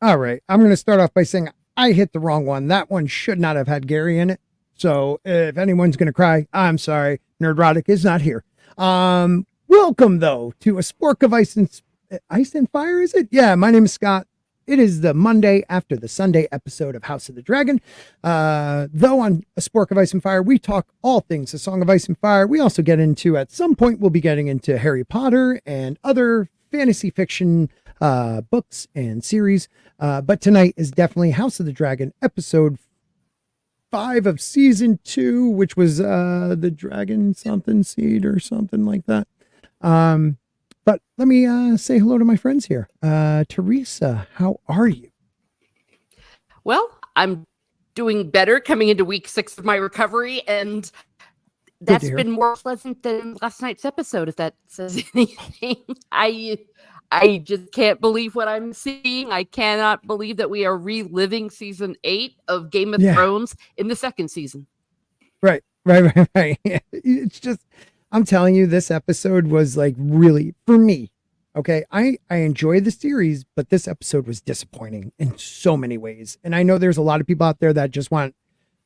All right. I'm going to start off by saying I hit the wrong one. That one should not have had Gary in it. So if anyone's going to cry, I'm sorry. Nerdrotic is not here. Welcome, though, to a Spork of Ice and Fire, is it? Yeah, my name is Scott. It is the Monday after the Sunday episode of House of the Dragon. Though on a Spork of Ice and Fire, we talk all things A Song of Ice and Fire. We also get into, at some point, we'll be getting into Harry Potter and other fantasy fiction books and series. But tonight is definitely House of the Dragon, episode 5 of season 2, which was the Dragon something seed or something like that. But let me say hello to my friends here. Teresa, how are you? Well, I'm doing better coming into week 6 of my recovery, and that's been more pleasant than last night's episode, if that says anything. I just can't believe what I'm seeing. I cannot believe that we are reliving season 8 of Game of Thrones in the second season. Right. It's just, I'm telling you, this episode was like really, for me, okay, I enjoy the series, but this episode was disappointing in so many ways. And I know there's a lot of people out there that just want,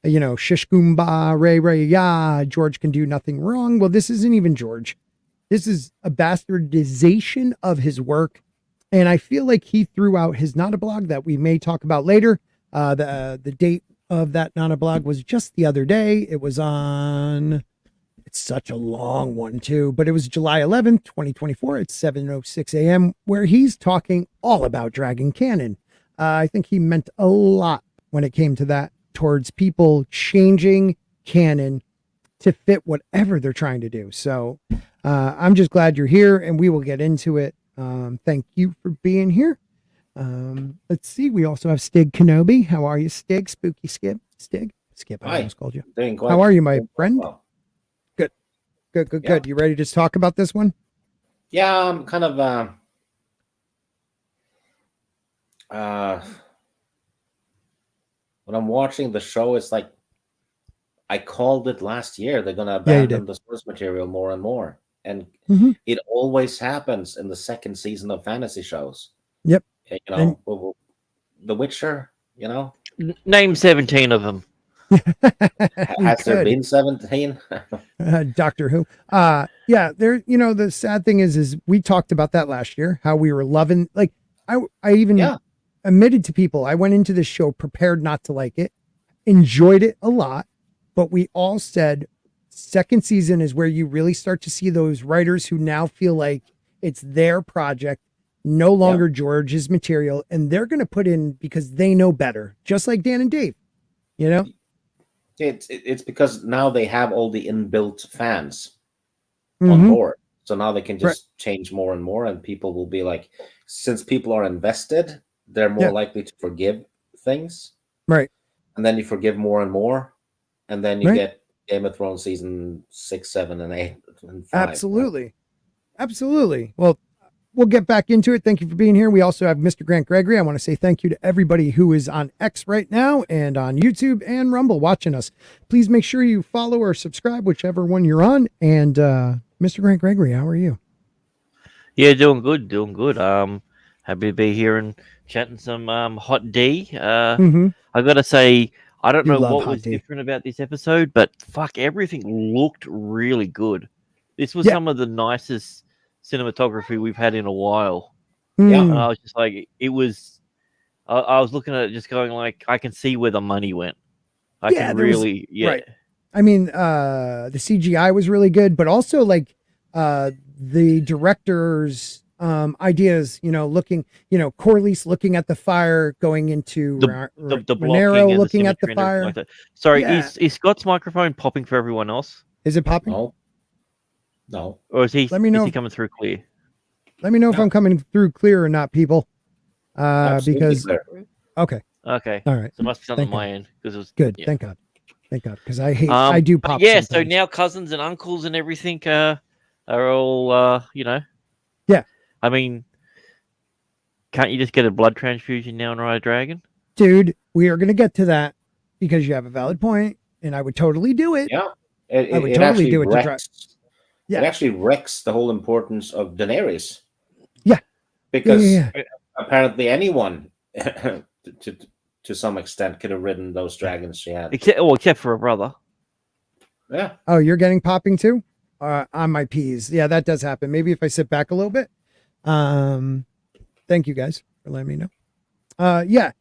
shish goomba, ray, ya, George can do nothing wrong. Well, this isn't even George. This is a bastardization of his work. And I feel like he threw out his Not a Blog that we may talk about later. The date of that Not a Blog was just the other day. It was on, it's such a long one too, but it was July 11th, 2024 at 7:06 a.m. where he's talking all about Dragon Canon. I think he meant a lot when it came to that, towards people changing canon to fit whatever they're trying to do. So I'm just glad you're here and we will get into it. Thank you for being here. Let's see. We also have Stig Kenobi. How are you, Stig? Spooky Skip. Stig. Skip, I almost called you. How are you, my friend? Well. Good. You ready to talk about this one? Yeah, I'm kind of when I'm watching the show, it's like I called it last year. They're going to abandon the source material more and more. And it always happens in the second season of fantasy shows. Yep. The Witcher, Name 17 of them. Has there been 17? Doctor Who. The sad thing is we talked about that last year, how we were loving, like, I even admitted to people, I went into this show prepared not to like it, enjoyed it a lot, but we all said second season is where you really start to see those writers who now feel like it's their project, no longer George's material, and they're going to put in because they know better, just like Dan and Dave, It's because now they have all the inbuilt fans on board. So now they can just change more and more, and people will be like, since people are invested, they're more likely to forgive things. Right. And then you forgive more and more, and then you get Game of Thrones season 6, 7, and 8, and 5. Absolutely. Well, we'll get back into it. Thank you for being here. We also have Mr. Grant Gregory. I want to say thank you to everybody who is on X right now and on YouTube and Rumble watching us. Please make sure you follow or subscribe, whichever one you're on. And Mr. Grant Gregory, how are you? Yeah, doing good. Happy to be here and chatting some Hot D. I got to say, I don't know what was different about this episode, but fuck, everything looked really good. This was some of the nicest cinematography we've had in a while. And I was just like, I was looking at it just going like, I can see where the money went. Right. I mean, the CGI was really good, but also like the director's ideas, looking, Corlys looking at the fire, going into the Monero looking at the fire. Like sorry, is Scott's microphone popping for everyone else? Is it popping? No. Or is he? Let me know. Is he coming through clear? Let me know if I'm coming through clear or not, people. Because clear. Okay. All right. So it must be something on my end because it was good. Yeah. Thank God. Because I hate. I do pop. Yeah. Sometimes. So now cousins and uncles and everything are all Yeah. I mean, can't you just get a blood transfusion now and ride a dragon? Dude, we are going to get to that because you have a valid point, and I would totally do it. Yeah. I would totally do it to drive. Yeah. It actually wrecks the whole importance of Daenerys. Yeah. Because apparently anyone, to some extent, could have ridden those dragons she had. Except for her brother. Yeah. Oh, you're getting popping too? On my peas. Yeah, that does happen. Maybe if I sit back a little bit. Thank you guys for letting me know. Yeah.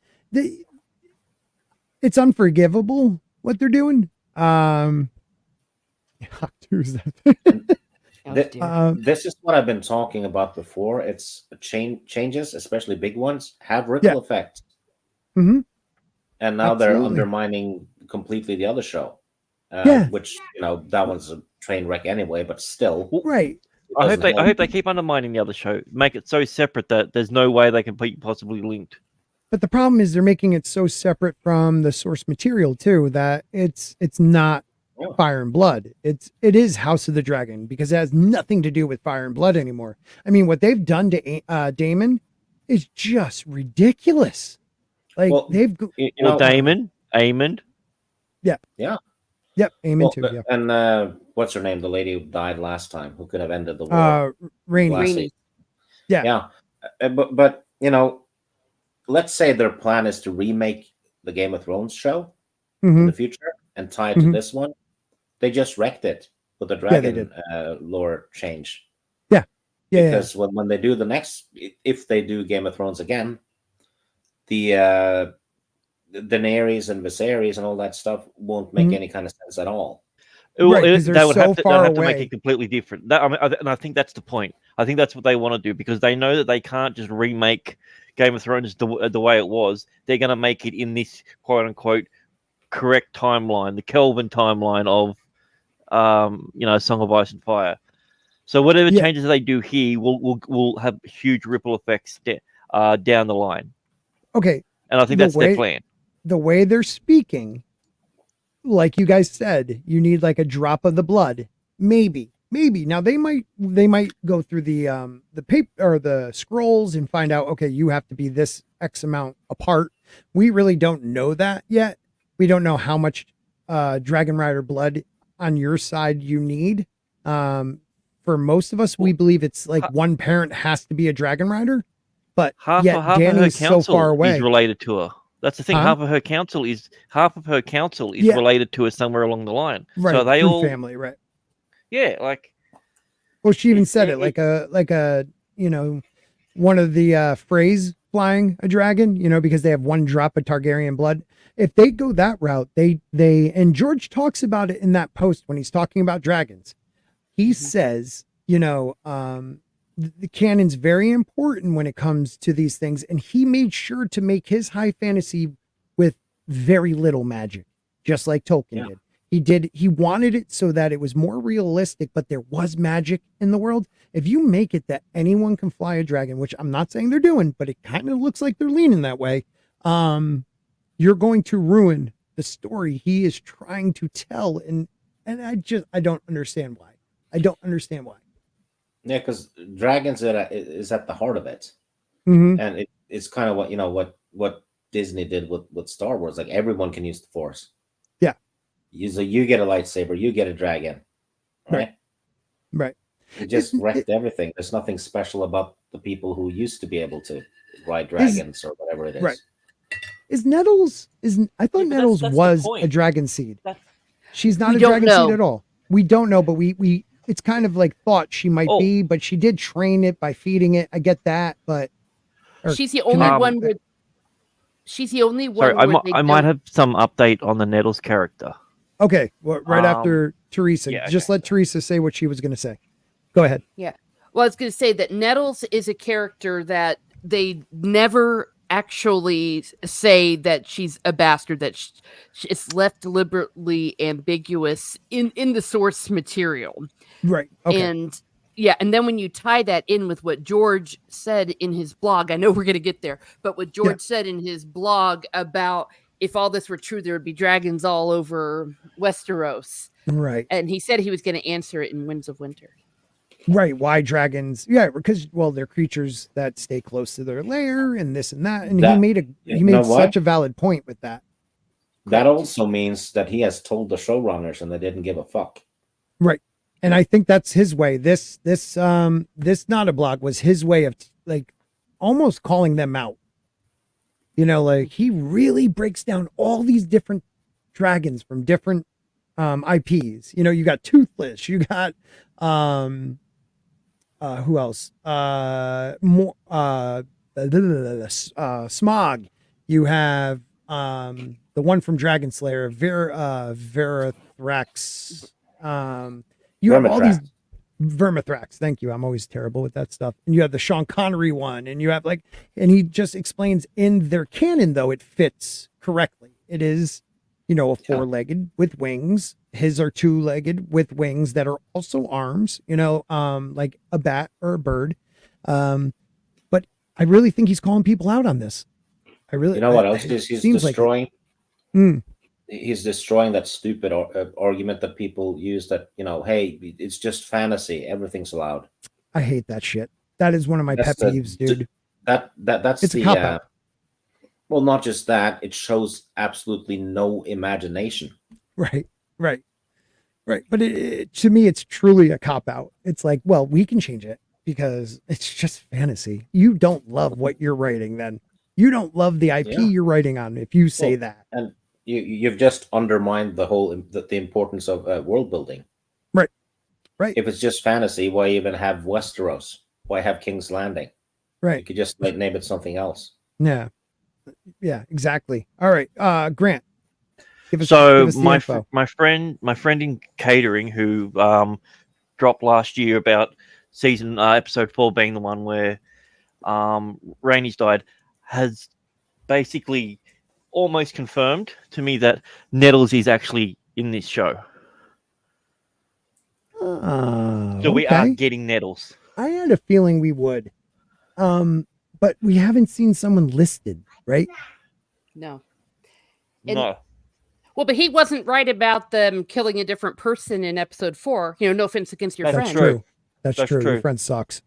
It's unforgivable what they're doing. This is what I've been talking about before. It's changes, especially big ones, have ripple effects. Mm-hmm. And now they're undermining completely the other show. Which, that one's a train wreck anyway, but still. Right. I hope they keep undermining the other show. Make it so separate that there's no way they can be possibly linked. But the problem is they're making it so separate from the source material too that it's not Fire and Blood. It is House of the Dragon because it has nothing to do with Fire and Blood anymore. I mean, what they've done to Daemon is just ridiculous. Like Daemon, Aemond. Yeah. Yeah. Yep. Aemond too. Yeah. And what's her name? The lady who died last time, who could have ended the war. Rhaenys. Yeah. Yeah. But let's say their plan is to remake the Game of Thrones show in the future and tie it to this one. They just wrecked it with the dragon lore change. Yeah. Because when they do the next, if they do Game of Thrones again, the Daenerys and Viserys and all that stuff won't make any kind of sense at all. They would have to make it completely different. And I think that's the point. I think that's what they want to do because they know that they can't just remake Game of Thrones the way it was. They're going to make it in this quote unquote correct timeline, the Kelvin timeline of Song of Ice and Fire. So whatever changes they do here will have huge ripple effects down the line. Okay. And I think that's their plan. The way they're speaking, like you guys said, you need like a drop of the blood. Maybe. Now they might go through the paper or the scrolls and find out, okay, you have to be this X amount apart. We really don't know that yet. We don't know how much Dragon Rider blood on your side you need. For most of us, we believe it's like one parent has to be a Dragon Rider, but half Dany's of her council so far away. Is related to her. That's the thing. Half of her council is related to her somewhere along the line. Right. So they all family, right? Yeah, like. Well, she even said it like a one of the phrase flying a dragon, because they have one drop of Targaryen blood. If they go that route, and George talks about it in that post when he's talking about dragons. He says, the canon's very important when it comes to these things. And he made sure to make his high fantasy with very little magic, just like Tolkien did. He wanted it so that it was more realistic, but there was magic in the world. If you make it that anyone can fly a dragon, which I'm not saying they're doing, but it kind of looks like they're leaning that way. You're going to ruin the story he is trying to tell. And I don't understand why. Yeah, because dragons is at the heart of it, and it's kind of what Disney did with Star Wars. Like everyone can use the Force. Yeah, you get a lightsaber, you get a dragon, right? It just wrecked everything. There's nothing special about the people who used to be able to ride dragons or whatever it is. Right. Is Nettles? I thought Nettles was a dragon seed. She's not a dragon seed at all. We don't know, but we it's kind of like thought she might be, but she did train it by feeding it. I get that, but she's the only one. She's the only one. Sorry, I might have some update on the Nettles character. Okay, well, right after Teresa, just let Teresa say what she was going to say. Go ahead. Yeah, well, I was going to say that Nettles is a character that they never actually say that she's a bastard, that it's left deliberately ambiguous in the source material. Right. Okay. And then when you tie that in with what George said in his blog, I know we're going to get there, but what George said in his blog about if all this were true, there would be dragons all over Westeros. Right. And he said he was going to answer it in Winds of Winter. Right. Why dragons? Yeah, because they're creatures that stay close to their lair and this and that. And he made such a valid point with that. That also means that he has told the showrunners and they didn't give a fuck. Right. And I think that's his way. This not a blog was his way of like almost calling them out. You know, like he really breaks down all these different dragons from different IPs. You know, you got Toothless, you got who else? More Smog. You have the one from Dragon Slayer, Verithrax. You have all these Vermithrax. Thank you. I'm always terrible with that stuff. And you have the Sean Connery one, and you have like, and he just explains in their canon though it fits correctly. It is, you know, a four-legged with wings. His are two-legged with wings that are also arms. You know, like a bat or a bird. But I really think he's calling people out on this. I really, you know what else is he's destroying? Like he's destroying that stupid argument that people use that, you know, hey, it's just fantasy, everything's allowed. I hate that shit. That is one of my pet peeves, dude. That's it's the a cop-out. Well, not just that, it shows absolutely no imagination. Right. But to me, it's truly a cop-out. It's like, well, we can change it because it's just fantasy. You don't love what you're writing, then you don't love the IP you're writing on if you say that. And you've just undermined the whole the importance of world building. Right. If it's just fantasy, why even have Westeros? Why have King's Landing? Right. You could just name it something else. Yeah, exactly. All right, Grant. Give us my friend in catering who dropped last year about season episode 4 being the one where Rhaenys died, has basically almost confirmed to me that Nettles is actually in this show. So we are getting Nettles. I had a feeling we would, but we haven't seen someone listed, right? No. No. Well, but he wasn't right about them killing a different person in episode 4. You know, no offense against your friend. True. That's true. Your friend sucks.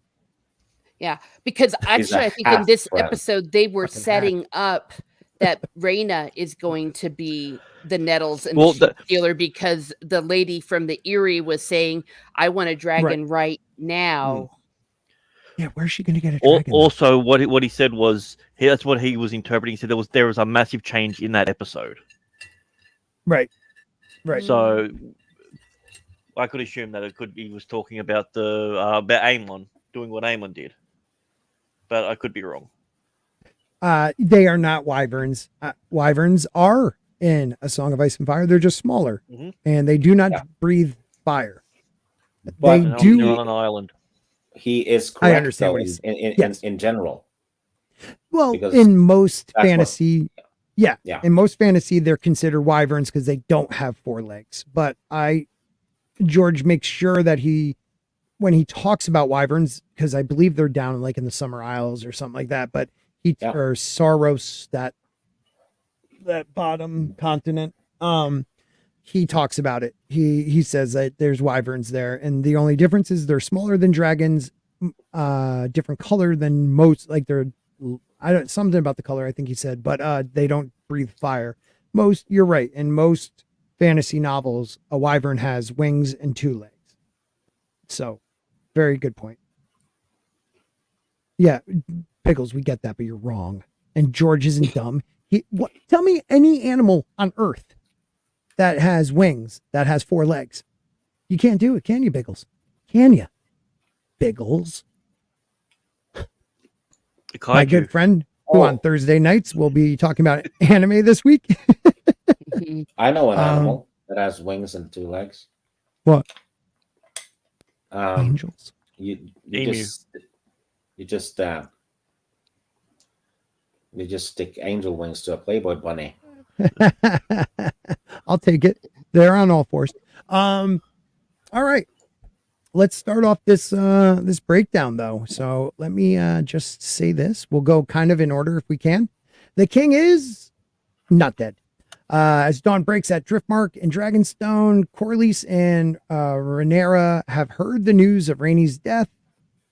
Yeah, because actually, I think in this episode they were setting up that Rhaena is going to be the Nettles and the dealer because the lady from the Eyrie was saying, "I want a dragon right now." Yeah, where's she going to get a dragon? Also, what he said was that's what he was interpreting. He said there was a massive change in that episode. Right. So I could assume that he was talking about about Aemon doing what Aemon did, but I could be wrong. They are not wyverns. Wyverns are in A Song of Ice and Fire. They're just smaller, and they do not breathe fire. But they do on an island. He is correct. I understand in general. Well, in most fantasy, in most fantasy, they're considered wyverns because they don't have 4 legs. But George makes sure that when he talks about wyverns, because I believe they're down like in the Summer Isles or something like that, but or Saros, that bottom continent, he talks about it. He says that there's wyverns there, and the only difference is they're smaller than dragons, different color than most, like they're something about the color, I think he said, but they don't breathe fire. You're right. In most fantasy novels, a wyvern has wings and 2 legs. So, very good point. Yeah, Pickles, we get that, but you're wrong. And George isn't dumb. Tell me any animal on Earth that has wings, that has 4 legs. You can't do it, can you, Biggles? Can you? Biggles? My good friend, who on Thursday nights will be talking about anime this week. I know an animal that has wings and 2 legs. What? Angels. You just stick angel wings to a Playboy bunny. I'll take it. They're on all 4s. All right. Let's start off this breakdown though. So let me just say this. We'll go kind of in order if we can. The king is not dead. As dawn breaks at Driftmark and Dragonstone, Corlys and Rhaenyra have heard the news of Rhaenys death.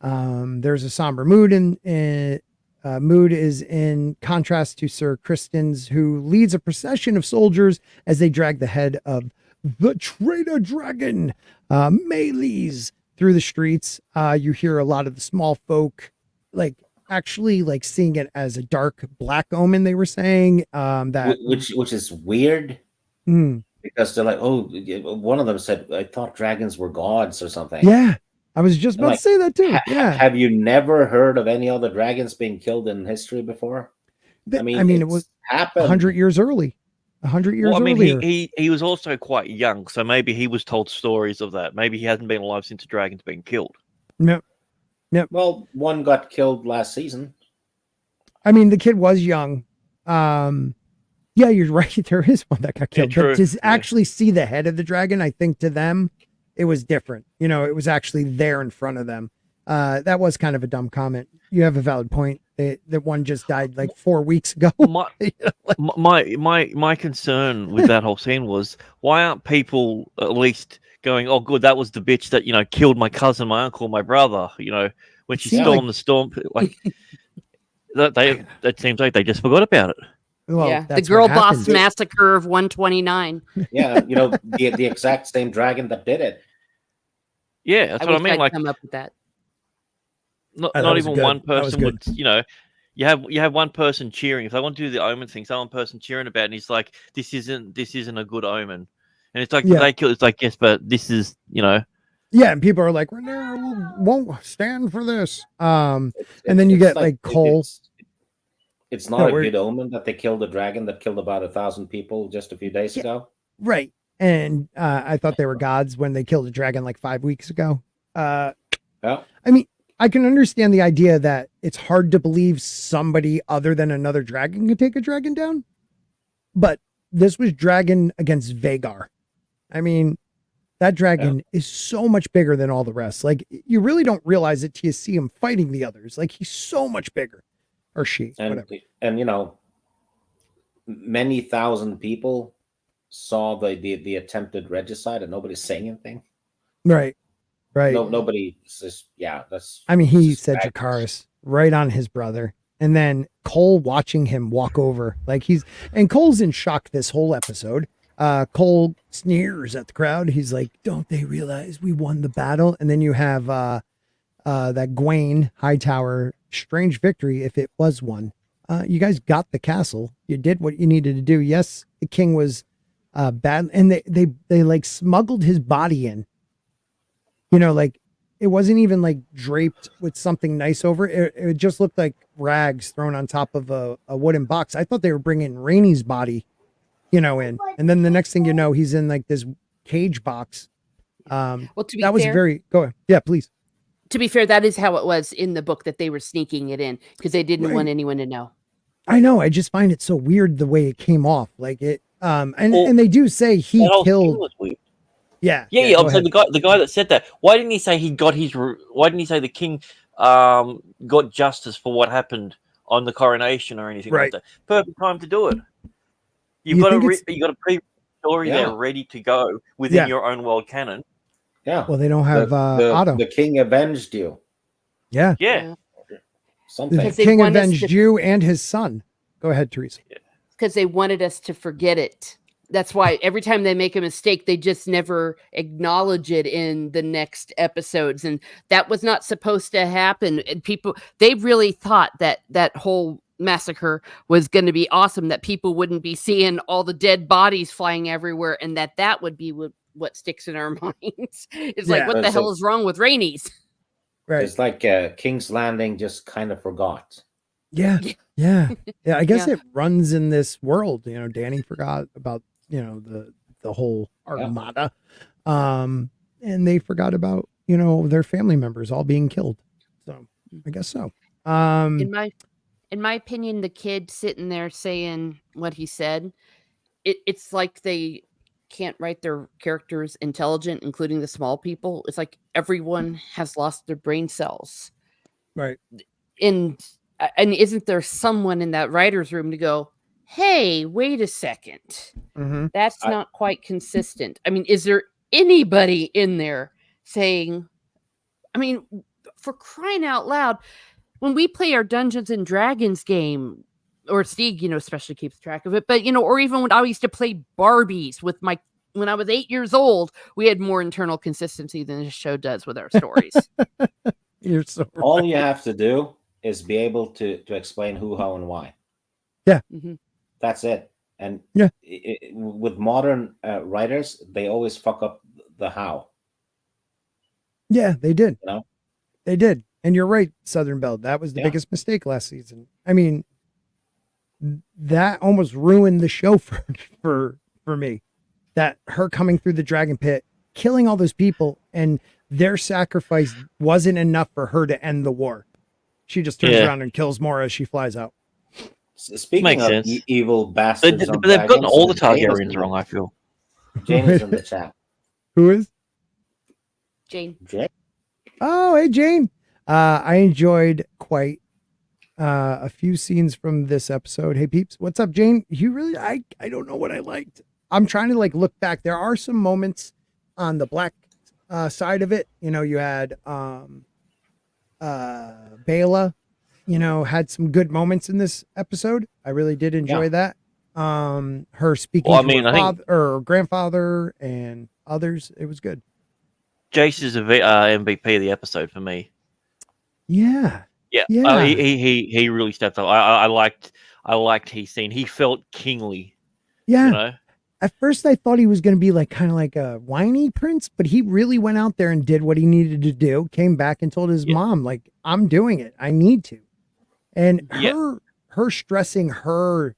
There's a somber mood in Mood is in contrast to Sir Kristen's, who leads a procession of soldiers as they drag the head of the traitor dragon, Maylees, through the streets. You hear a lot of the small folk, like actually like seeing it as a dark black omen. They were saying that, which is weird because they're like, oh, one of them said, I thought dragons were gods or something. Yeah, I was just about to say that too. Yeah. Have you never heard of any other dragons being killed in history before? I mean, it was happened 100 years early. 100 years earlier. He was also quite young, so maybe he was told stories of that. Maybe he hasn't been alive since the dragon's been killed. No. Yep. Well, one got killed last season. I mean, the kid was young. Yeah, you're right. There is one that got killed. Yeah, but to actually see the head of the dragon, I think to them, it was different. You know, it was actually there in front of them. That was kind of a dumb comment. You have a valid point. That one just died like 4 weeks ago. My concern with that whole scene was, why aren't people at least going, oh, good, that was the bitch that, you know, killed my cousin, my uncle, my brother, you know, when she stormed the storm. Like, that seems like they just forgot about it. Well, yeah, the girl boss massacre of 129. Yeah, you know, the exact same dragon that did it. Yeah, that's what I mean. I'd like, come up with that. Not even one person would, you know, you have one person cheering. If they want to do the omen thing, one person cheering about it, and he's like, this isn't a good omen. And it's like, they kill, it's like, yes, but this is, you know. Yeah, and people are like, we won't stand for this. And then you get like Cole. It's not a good omen that they killed a dragon that killed about 1,000 people just a few days ago. Right. And I thought they were gods when they killed a dragon like 5 weeks ago. I mean, I can understand the idea that it's hard to believe somebody other than another dragon can take a dragon down. But this was dragon against Vagar. I mean, that dragon is so much bigger than all the rest. Like, you really don't realize it till you see him fighting the others. Like, he's so much bigger. Or she. And you know, many thousand people saw the attempted regicide and nobody's saying anything. Right. Right. No, nobody says, that's. I mean, he said Dracarys right on his brother. And then Cole watching him walk over. Like and Cole's in shock this whole episode. Cole sneers at the crowd. He's like, don't they realize we won the battle? And then you have that Gwaine Hightower, strange victory if it was one. You guys got the castle. You did what you needed to do. Yes, the king was bad. And they like smuggled his body in. You know, like it wasn't even like draped with something nice over it. It just looked like rags thrown on top of a wooden box. I thought they were bringing Rainy's body, you know, in. And then the next thing you know, he's in like this cage box. Well, to be that was fair, go ahead. Yeah, please. To be fair, that is how it was in the book, that they were sneaking it in because they didn't want anyone to know. I know. I just find it so weird the way it came off. Like it, and they do say he killed. Yeah. I'm saying the guy that said that. Why didn't he say he got his? Why didn't he say the king got justice for what happened on the coronation or anything like that? Perfect time to do it. You've got a pre-story there ready to go within your own world canon. Yeah. Well, they don't have Otto. The king avenged you. Yeah. Yeah. Something. The king avenged you and his son. Go ahead, Teresa. Because they wanted us to forget it. That's why every time they make a mistake, they just never acknowledge it in the next episodes. And that was not supposed to happen. And they really thought that whole massacre was going to be awesome, that people wouldn't be seeing all the dead bodies flying everywhere, and that would be what sticks in our minds. It's like, what the hell is wrong with Rainy's? Right. It's like King's Landing just kind of forgot. Yeah. I guess it runs in this world. You know, Danny forgot about, you know, the whole armada. And they forgot about, you know, their family members all being killed. So I guess so. In my opinion, the kid sitting there saying what he said, it's like they can't write their characters intelligent, including the small people. It's like everyone has lost their brain cells. Right. And isn't there someone in that writer's room to go, hey, wait a second. Mm-hmm. That's not quite consistent. I mean, is there anybody in there saying, I mean, for crying out loud, when we play our Dungeons and Dragons game, or Steve, especially keeps track of it, but or even when I used to play Barbies when I was 8 years old, we had more internal consistency than this show does with our stories. You're so right. All you have to do is be able to explain who, how, and why. Yeah. Mm-hmm. That's it. And yeah, with modern writers, they always fuck up the how. Yeah, they did. They did. And you're right, Southern Belle. That was the biggest mistake last season. I mean, that almost ruined the show for me. That her coming through the dragon pit, killing all those people, and their sacrifice wasn't enough for her to end the war. She just turns around and kills more as she flies out. Speaking of evil bastards, but they've gotten all the Targaryens wrong, I feel. Jane is in the chat. Who is? Jane. Oh, hey, Jane. I enjoyed quite a few scenes from this episode. Hey, peeps. What's up, Jane? You really, I don't know what I liked. I'm trying to look back. There are some moments on the black side of it. You had Bela, had some good moments in this episode. I really did enjoy that. Her speaking to her father or grandfather and others. It was good. Jace is a MVP of the episode for me. Yeah. He really stepped up. I liked his scene. He felt kingly. Yeah. At first, I thought he was going to be kind of like a whiny prince, but he really went out there and did what he needed to do. Came back and told his mom, I'm doing it. I need to. And her stressing her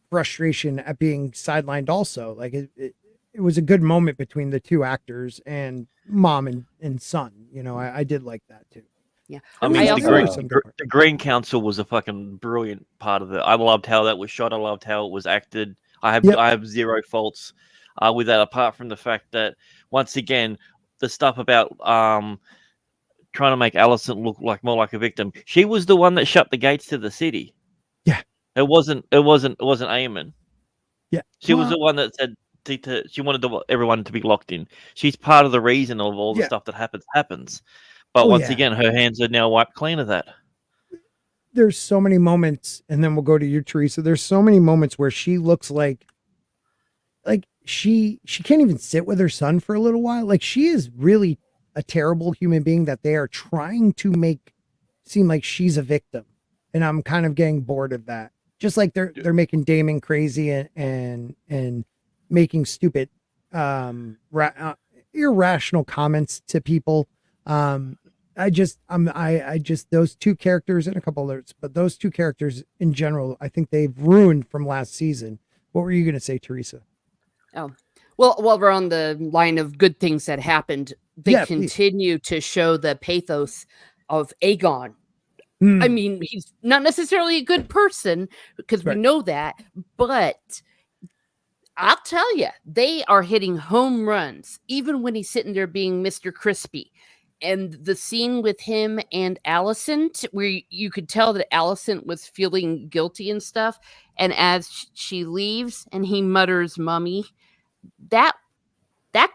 frustration at being sidelined also. It was a good moment between the two actors and mom and son. I did like that too. Yeah. I mean, the Green Council was a fucking brilliant part of it. I loved how that was shot. I loved how it was acted. I have zero faults with that, apart from the fact that, once again, the stuff about trying to make Alicent look more like a victim. She was the one that shut the gates to the city. Yeah. It wasn't Aemon. Yeah. She was the one that said she wanted everyone to be locked in. She's part of the reason of all the stuff that happens. But once again, her hands are now wiped clean of that. There's so many moments, and then we'll go to you, Teresa. There's so many moments where she looks like she can't even sit with her son for a little while. She is really a terrible human being that they are trying to make seem like she's a victim. And I'm kind of getting bored of that. Just like they're making Daemon crazy and making stupid, irrational comments to people. I just those two characters and a couple others, but those two characters in general, I think they've ruined from last season. What were you going to say, Teresa? Oh, well, while we're on the line of good things that happened, they continue to show the pathos of Aegon. I mean, he's not necessarily a good person because we know that, but I'll tell you, they are hitting home runs, even when he's sitting there being Mr. Crispy. And the scene with him and Alicent, where you could tell that Alicent was feeling guilty and stuff. And as she leaves and he mutters, "Mummy," that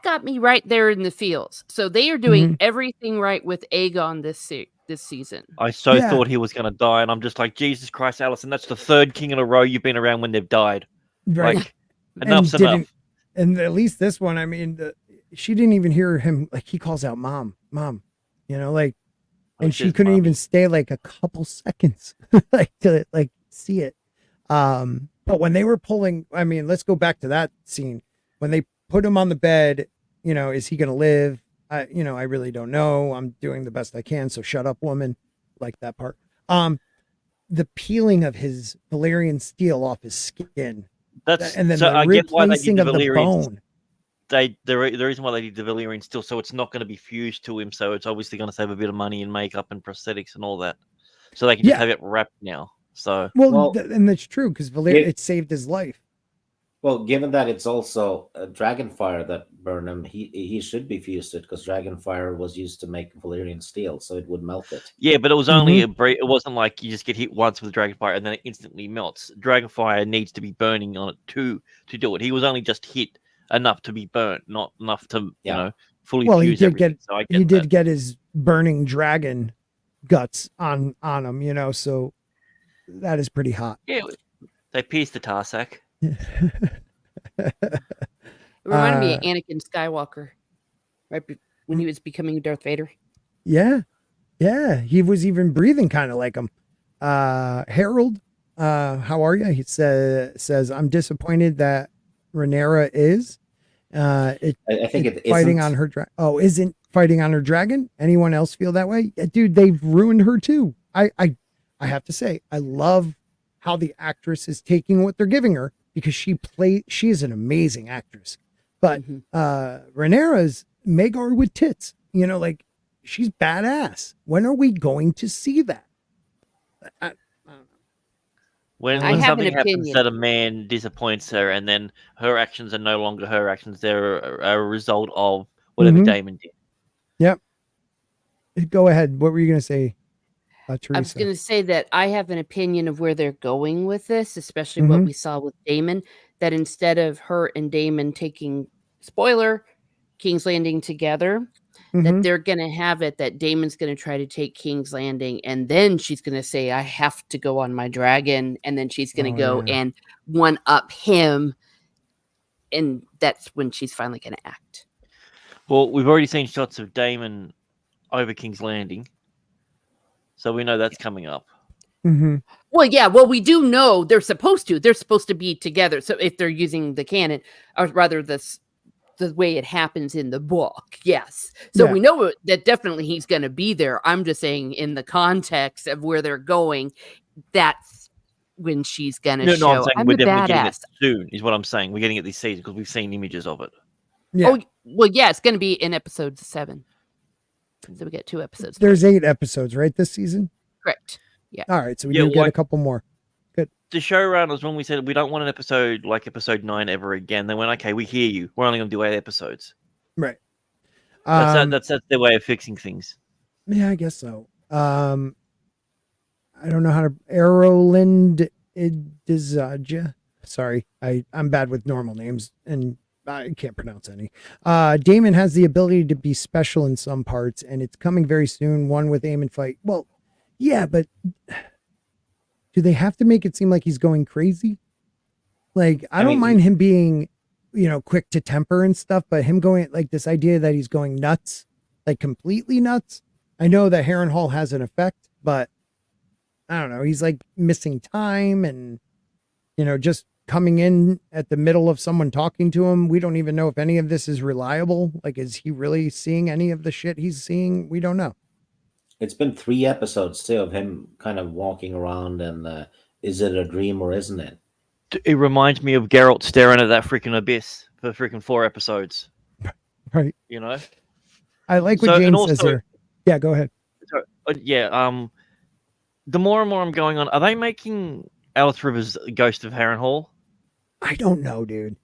got me right there in the feels. So they are doing everything right with Aegon this season. I thought he was going to die. And I'm just like, Jesus Christ, Alicent, that's the third king in a row you've been around when they've died. Right. Enough's enough. And at least this one, I mean, she didn't even hear him. He calls out mom, and she couldn't even stay a couple seconds to see it. But when they were pulling, I mean, let's go back to that scene when they put him on the bed, is he going to live? I really don't know. I'm doing the best I can. So shut up, woman. Like that part. The peeling of his Valyrian steel off his skin. And then the replacing of the bone. The reason why they did the Valyrian steel, so it's not going to be fused to him, so it's obviously going to save a bit of money in makeup and prosthetics and all that. So they can just have it wrapped now. So and that's true because it saved his life. Well, given that it's also a dragonfire that burned him, he should be fused it because dragonfire was used to make Valyrian steel, so it would melt it. Yeah, but it was only it wasn't like you just get hit once with dragonfire and then it instantly melts. Dragonfire needs to be burning on it to do it. He was only just hit enough to be burnt, not enough to fully fuse everything. He did get his burning dragon guts on him, you know. So that is pretty hot. Yeah, they pierced the Tarsac. It reminded me of Anakin Skywalker, right when he was becoming Darth Vader. Yeah, he was even breathing kind of like him. Harold, how are you? He says I'm disappointed that Rhaenyra is. I think it fighting on her isn't fighting on her dragon. Anyone else feel that way? Yeah, dude, they've ruined her too. I have to say, I love how the actress is taking what they're giving her because she is an amazing actress. But Rhaenyra's Maegor with tits, you know, like she's badass. When are we going to see that? I don't know. When something happens that a man disappoints her, and then her actions are no longer her actions; they're a result of whatever Daemon did. Yep. Go ahead. What were you going to say, Teresa? I was going to say that I have an opinion of where they're going with this, especially what we saw with Daemon. That instead of her and Daemon taking, spoiler, King's Landing together, that they're going to have it that Daemon's going to try to take King's Landing, and then she's going to say, I have to go on my dragon, and then she's going to go and one up him, and that's when she's finally going to act. Well, we've already seen shots of Daemon over King's Landing, so we know that's coming up. Well, yeah, well, we do know they're supposed to be together. So if they're using the canon, or rather the way it happens in the book, yes. So we know that definitely he's going to be there. I'm just saying in the context of where they're going, that's when she's going to show. I'm saying we're definitely getting it soon, is what I'm saying. We're getting it this season because we've seen images of it. Yeah. Oh, well, yeah, it's going to be in episode 7. So we get 2 episodes. There's 8 episodes, right, this season? Correct. Yeah. All right, so we do get a couple more. Good. The showrunners, when we said we don't want an episode like episode 9 ever again, they went, okay, we hear you. We're only going to do 8 episodes. Right. That's their way of fixing things. Yeah, I guess so. I don't know how to... Erolind Idizaja. Sorry, I'm bad with normal names, and I can't pronounce any. Daemon has the ability to be special in some parts, and it's coming very soon, one with aim and fight. Well, yeah, but do they have to make it seem like he's going crazy? Like, I don't mind him being, you know, quick to temper and stuff, but him going, like, this idea that he's going nuts, like completely nuts. I know that Harrenhal has an effect, but I don't know. He's like missing time and, you know, just coming in at the middle of someone talking to him. We don't even know if any of this is reliable. Like, is he really seeing any of the shit he's seeing? We don't know. It's been 3 episodes too of him kind of walking around and is it a dream or isn't it? It reminds me of Geralt staring at that freaking abyss for freaking 4 episodes. Right. You know? I like what James says here. Yeah, go ahead. The more and more I'm going on, are they making Alice Rivers Ghost of Harrenhal? I don't know, dude.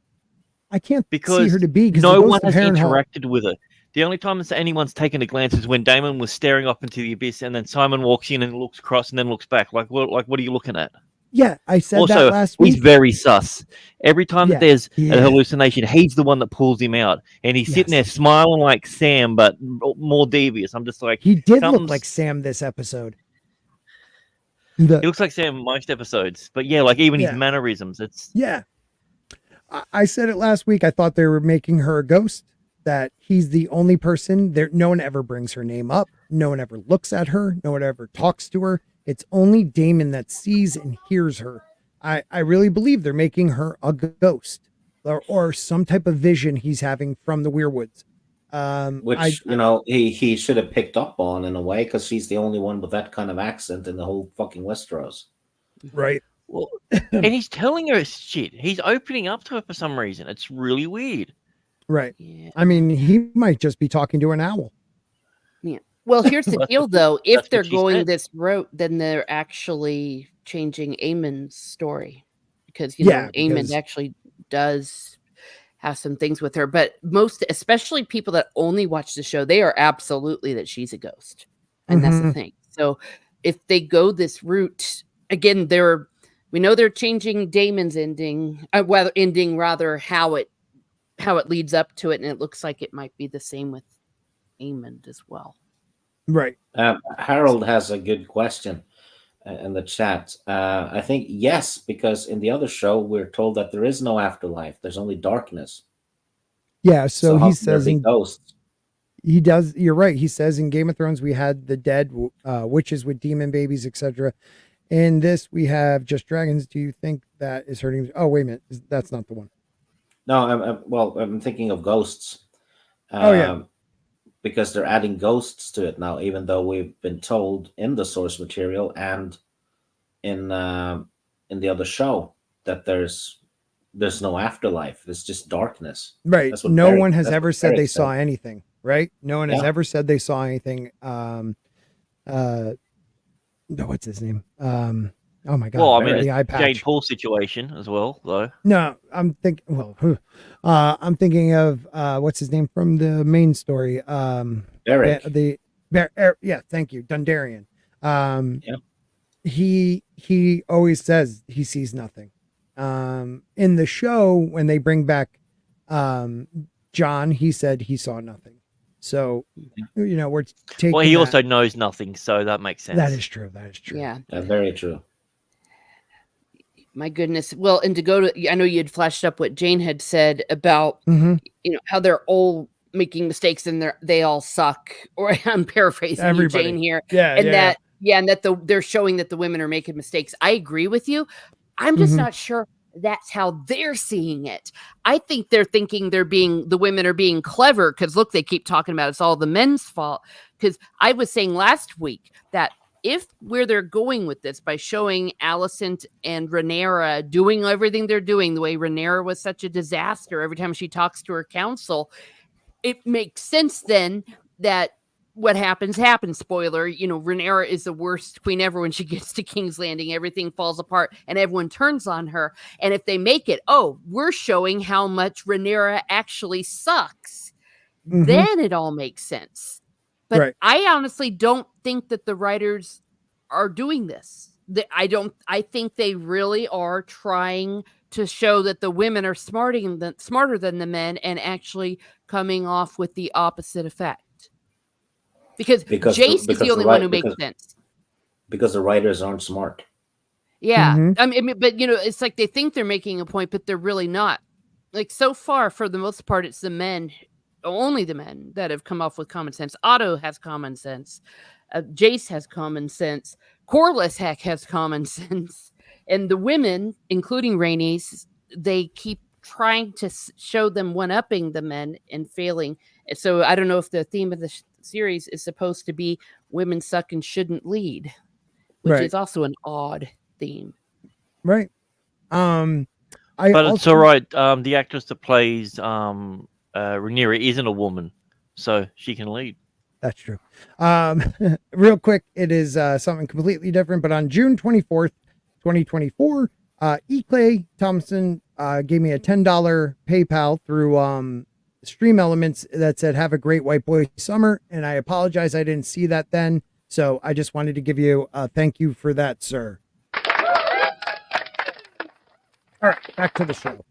I can't see her to be because no one has interacted with her. The only time anyone's taken a glance is when Daemon was staring up into the abyss, and then Simon walks in and looks across and then looks back. Like what are you looking at? Yeah, I said that last week. He's very sus. Every time that there's a hallucination, he's the one that pulls him out. And he's sitting there smiling like Sam, but more devious. I'm just like... He did look like Sam this episode. He looks like Sam most episodes. But yeah, like even his mannerisms. It's... Yeah. I said it last week. I thought they were making her a ghost. That he's the only person there. No one ever brings her name up. No one ever looks at her. No one ever talks to her. It's only Daemon that sees and hears her. I really believe they're making her a ghost or some type of vision he's having from the Weirwoods. Which, you know, he should have picked up on in a way because she's the only one with that kind of accent in the whole fucking Westeros. Right. Well, and he's telling her shit. He's opening up to her for some reason. It's really weird. Right. Yeah. I mean, he might just be talking to an owl. Yeah. Well, here's the deal, though. If they're going this route, then they're actually changing Aemon's story. Because, you know, Aemon actually does have some things with her. But especially people that only watch the show, they are absolutely that she's a ghost. And that's the thing. So if they go this route, again, we know they're changing Daemon's ending, how it leads up to it, and it looks like it might be the same with Aemon as well. Right. Harold has a good question in the chat. I think yes, because in the other show we're told that there is no afterlife. There's only darkness. Yeah. So how he can there says be ghosts? he does. You're right. He says in Game of Thrones we had the dead, witches with demon babies, etc. In this we have just dragons. Do you think that is hurting? Oh, wait a minute. That's not the one. No, I'm thinking of ghosts. Oh yeah. Because they're adding ghosts to it now, even though we've been told in the source material and in the other show that there's no afterlife. It's just darkness. Right. That's what No one has that's ever what said they Eric saw said. anything. Right. No one has Yeah. ever said they saw anything. What's his name? Oh my God. Well, I mean, The it's eye Jane patch. Paul situation as well, though. No, I'm thinking. Well, I'm thinking of what's his name from the main story. Eric. Yeah, thank you, Dundarian. Yeah. He always says he sees nothing. In the show, when they bring back John, he said he saw nothing. So, we're taking. Well, he also knows nothing, so that makes sense. That is true. Yeah. Very true. My goodness. Well, and to go to, I know you had flashed up what Jane had said about, how they're all making mistakes and they all suck. Or I'm paraphrasing Everybody. you, Jane, here. Yeah. And that they're showing that the women are making mistakes. I agree with you. I'm just not sure that's how they're seeing it. I think they're thinking the women are being clever because look, they keep talking about it's all the men's fault. Because I was saying last week that if where they're going with this by showing Alicent and Rhaenyra doing everything they're doing, the way Rhaenyra was such a disaster every time she talks to her council, it makes sense then that what happens. Spoiler, Rhaenyra is the worst queen ever when she gets to King's Landing. Everything falls apart and everyone turns on her. And if they make it, we're showing how much Rhaenyra actually sucks, then it all makes sense. But I honestly don't think that the writers are doing this. I think they really are trying to show that the women are smarter than the men and actually coming off with the opposite effect. Because Jace is the only one who makes sense. Because the writers aren't smart. Yeah. I mean, but it's like they think they're making a point, but they're really not. Like so far, for the most part, it's the men, only the men that have come off with common sense. Otto has common sense. Jace has common sense. Corlys heck has common sense. And the women, including Rhaenys, they keep trying to show them one-upping the men and failing. So I don't know if the theme of the series is supposed to be women suck and shouldn't lead, which is also an odd theme. Right. It's all right. The actress that plays Rhaenyra isn't a woman, so she can lead. That's true. Real quick, it is something completely different, but on June 24th, 2024, E. Clay Thompson gave me a $10 PayPal through Stream Elements that said, "Have a great white boy summer." And I apologize, I didn't see that then. So I just wanted to give you a thank you for that, sir. All right, back to the show.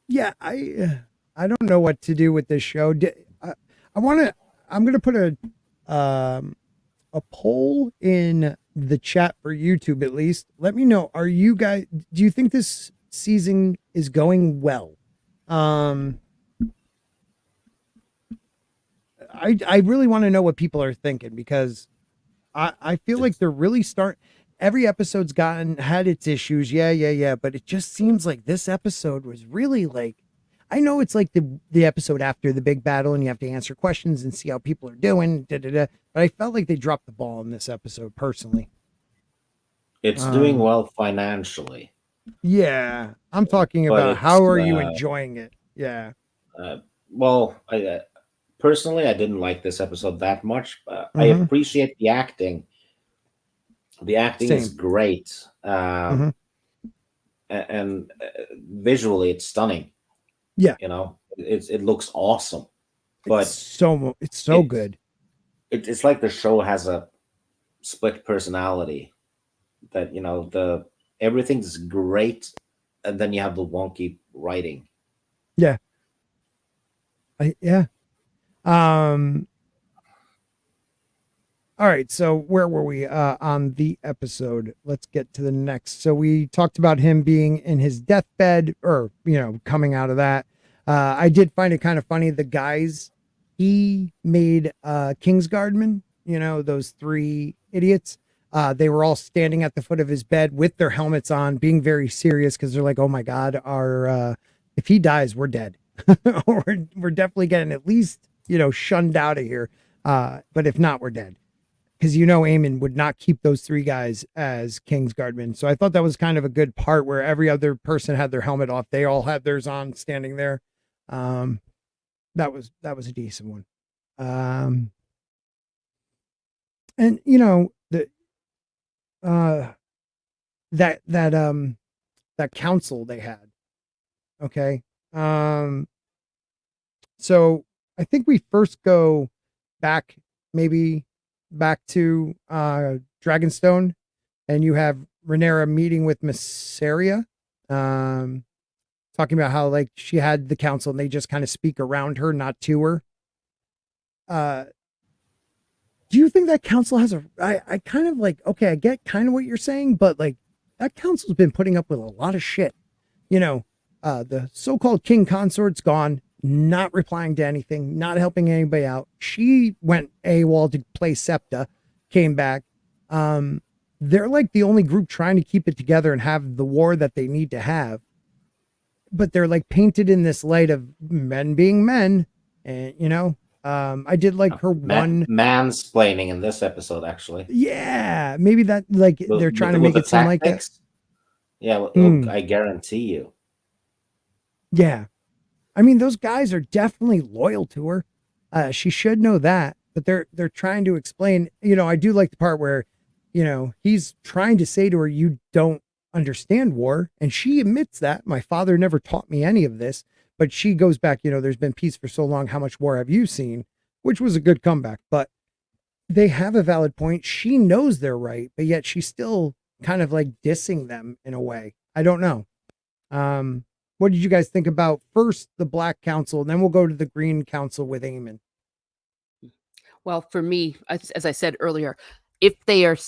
Yeah, I don't know what to do with this show. I'm going to put a poll in the chat for YouTube, at least. Let me know. Do you think this season is going well? I really want to know what people are thinking because I feel like they're really every episode's had its issues. Yeah. But it just seems like this episode was really like, I know it's like the episode after the big battle and you have to answer questions and see how people are doing, but I felt like they dropped the ball in this episode personally. It's doing well financially. Yeah. I'm talking about how are you enjoying it? Yeah. Well, personally, I didn't like this episode that much. I appreciate the acting. The acting is great. And visually it's stunning. Yeah. It looks awesome. But it's so good. It's like the show has a split personality that, everything's great. And then you have the wonky writing. Yeah. Yeah. All right, so where were we on the episode? Let's get to the next. So we talked about him being in his deathbed, or coming out of that. I did find it kind of funny. The guys he made Kingsguardmen, those three idiots. They were all standing at the foot of his bed with their helmets on, being very serious because they're like, "Oh my God, if he dies, we're dead. we're definitely getting at least shunned out of here. But if not, we're dead." Because Eamon would not keep those three guys as Kingsguardmen. So I thought that was kind of a good part where every other person had their helmet off. They all had theirs on, standing there. That was a decent one. And the that council they had. Okay. So I think we first go back to Dragonstone, and you have Rhaenyra meeting with Mysaria, talking about how like she had the council and they just kind of speak around her, not to her. Do you think that council has I kind of like, okay, I get kind of what you're saying, but like that council's been putting up with a lot of shit. The so-called king consort's gone, not replying to anything, not helping anybody out. She went AWOL to play Septa, came back. They're like the only group trying to keep it together and have the war that they need to have. But they're like painted in this light of men being men. And, I did like her mansplaining in this episode, actually. Yeah, maybe that like they're trying to make it seem like that. Yeah, well, I guarantee you. Yeah. I mean, those guys are definitely loyal to her. She should know that, but they're trying to explain, I do like the part where, he's trying to say to her, you don't understand war. And she admits that. My father never taught me any of this, but she goes back, there's been peace for so long. How much war have you seen? Which was a good comeback, but they have a valid point. She knows they're right, but yet she's still kind of like dissing them in a way. I don't know. What did you guys think about first the Black Council, and then we'll go to the Green Council with Aemon? Well, for me, as I said earlier, if they are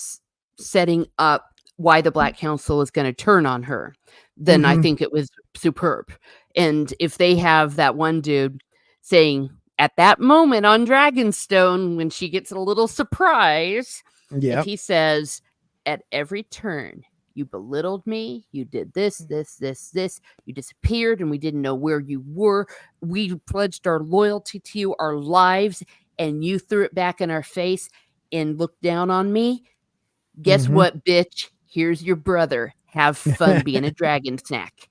setting up why the Black Council is going to turn on her, then I think it was superb. And if they have that one dude saying at that moment on Dragonstone, when she gets a little surprise, if he says, at every turn, you belittled me, you did this, you disappeared, and we didn't know where you were. We pledged our loyalty to you, our lives, and you threw it back in our face and looked down on me. Guess what, bitch? Here's your brother. Have fun being a dragon snack.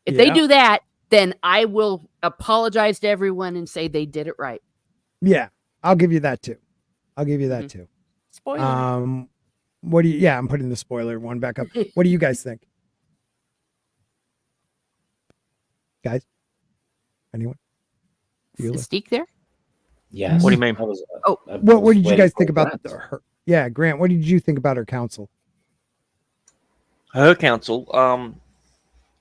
If they do that, then I will apologize to everyone and say they did it right. Yeah, I'll give you that too. Spoiler. What do you? Yeah, I'm putting the spoiler one back up. What do you guys think, guys? Anyone? Mystique there? Yes. What do you mean? What did you guys think about her? Yeah, Grant. What did you think about her council? Her council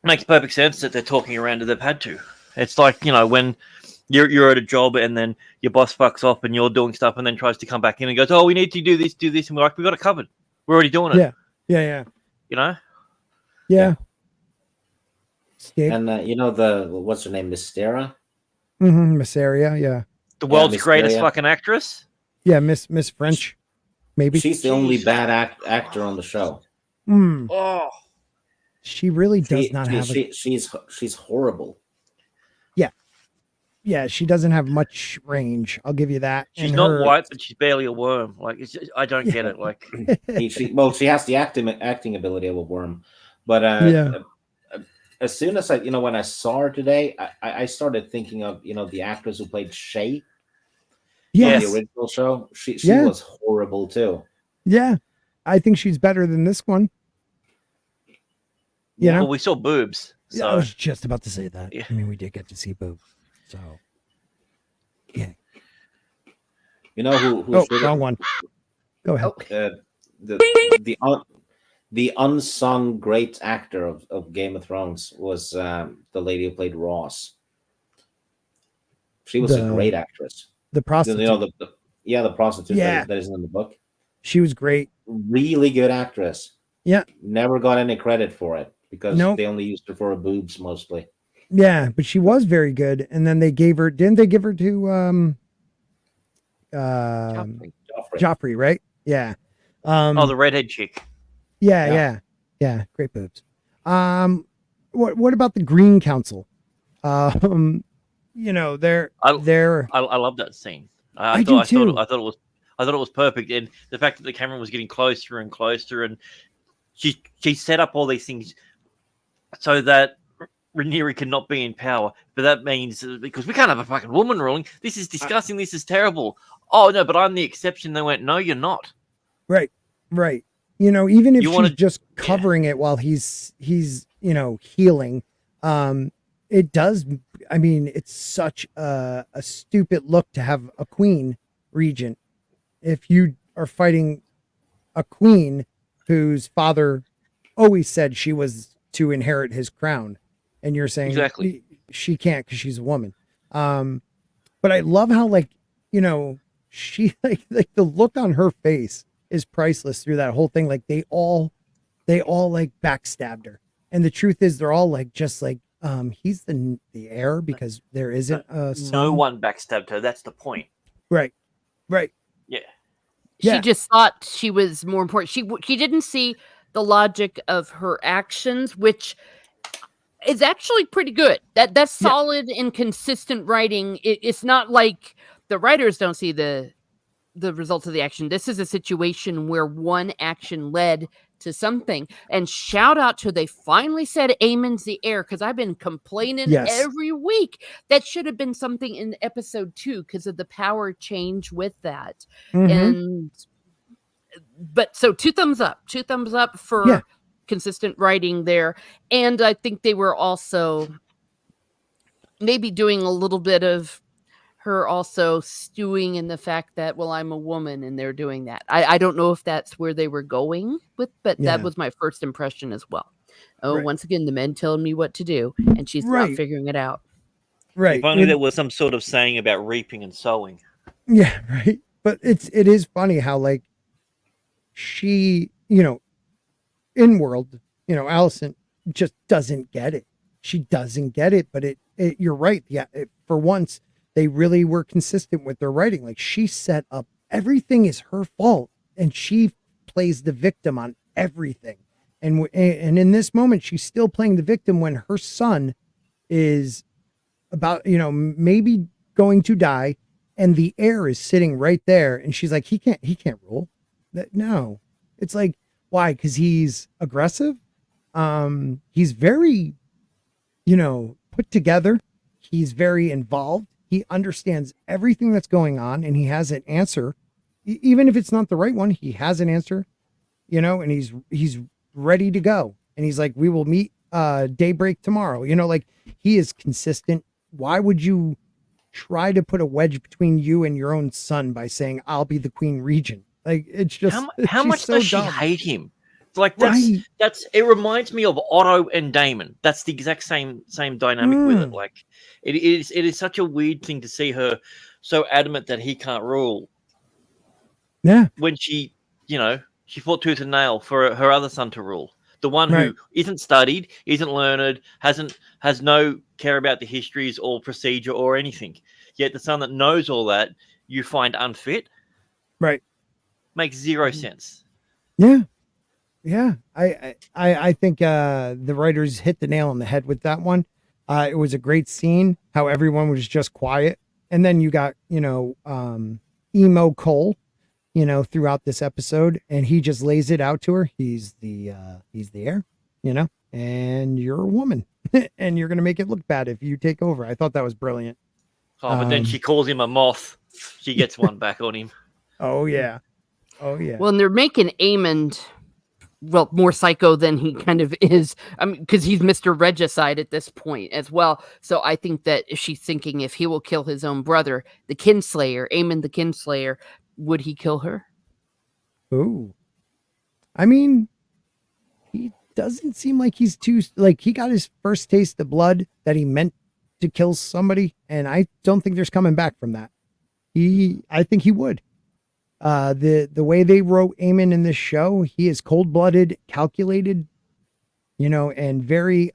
makes perfect sense that they're talking around it. They've had to. It's like, when you're at a job and then your boss fucks off and you're doing stuff and then tries to come back in and goes, oh, we need to do this. And we're like, we got it covered. We're already doing it. Yeah. Yeah. And what's her name? Mysaria? Mysaria, yeah. The world's greatest fucking actress? Yeah, Miss French, maybe. She's the only bad actor on the show. Oh. She really does not have she's horrible. Yeah, she doesn't have much range. I'll give you that. She's not white, but she's barely a worm. Like, I don't get it. Like, she has the acting ability of a worm, but as soon as when I saw her today, I started thinking of the actress who played Shay. Yes. In the original show. She was horrible too. Yeah, I think she's better than this one. Well, we saw boobs. So. Yeah, I was just about to say that. Yeah. I mean, we did get to see boobs. So, yeah. Who wrong one. Go ahead. The unsung great actor of Game of Thrones was the lady who played Ross. She was a great actress. The prostitute. The prostitute that isn't in the book. She was great. Really good actress. Yeah. Never got any credit for it because Nope. they only used her for her boobs mostly. Yeah, but she was very good. And then didn't they give her to Joffrey, right? Yeah. The redhead chick. Yeah. Great boobs. What about the Green Council? I love that scene. I thought it was perfect, and the fact that the camera was getting closer and closer, and she set up all these things so that Rhaenyra cannot be in power. But that means because we can't have a fucking woman ruling. This is disgusting. This is terrible. Oh no, but I'm the exception. They went, no, you're not. Right. Even if she's just covering it while he's healing, it does. I mean, it's such a stupid look to have a queen regent if you are fighting a queen whose father always said she was to inherit his crown, and you're saying exactly she can't because she's a woman. But I love how she like the look on her face is priceless through that whole thing. Like they all like backstabbed her, and the truth is they're all like just like he's the heir because there isn't a son. No one backstabbed her. That's the point. Right. Yeah. She just thought she was more important. She didn't see the logic of her actions, which is actually pretty good. That's solid and consistent writing. It's not like the writers don't see the results of the action. This is a situation where one action led to something. And shout out to they finally said Aemon's the heir, because I've been complaining every week. That should have been something in episode 2 because of the power change with that. But so 2 thumbs up for consistent writing there. And I think they were also maybe doing a little bit of her also stewing in the fact that, well, I'm a woman and they're doing that. I don't know if that's where they were going with, but that was my first impression as well. Once again, the men telling me what to do and she's not figuring it out. Right. If only there was some sort of saying about reaping and sowing. Yeah, right. But it is funny how like she, in world, Allison just doesn't get it. She doesn't get it, but you're right. Yeah. For once, they really were consistent with their writing. Like she set up everything is her fault and she plays the victim on everything. And in this moment, she's still playing the victim when her son is about, maybe going to die and the heir is sitting right there. And she's like, he can't rule that. No, it's like, why? Cause he's aggressive. He's very, put together. He's very involved. He understands everything that's going on and he has an answer. Even if it's not the right one, he has an answer, and he's ready to go. And he's like, we will meet daybreak tomorrow. Like he is consistent. Why would you try to put a wedge between you and your own son by saying, I'll be the queen regent? Like it's just how much does she hate him? Like that's it reminds me of Otto and Damon. That's the exact same dynamic with it. Like it is such a weird thing to see her so adamant that he can't rule. Yeah. When she she fought tooth and nail for her other son to rule. The one who isn't studied, isn't learned, has no care about the histories or procedure or anything. Yet the son that knows all that you find unfit. Right. Makes zero sense. Yeah. Yeah, I think the writers hit the nail on the head with that one. It was a great scene, how everyone was just quiet. And then you got, emo Cole, throughout this episode. And he just lays it out to her. He's the heir, and you're a woman. And you're going to make it look bad if you take over. I thought that was brilliant. Oh, but then she calls him a moth. She gets one back on him. Oh, yeah. Well, and they're making Aemond more psycho than he kind of is. I mean, because he's Mr. Regicide at this point as well. So I think that she's thinking if he will kill his own brother, the Kinslayer, Aemond the Kinslayer, would he kill her? Ooh. I mean, he doesn't seem like he's too, like he got his first taste of blood that he meant to kill somebody. And I don't think there's coming back from that. I think he would. The way they wrote Aemon in this show, he is cold-blooded, calculated, and very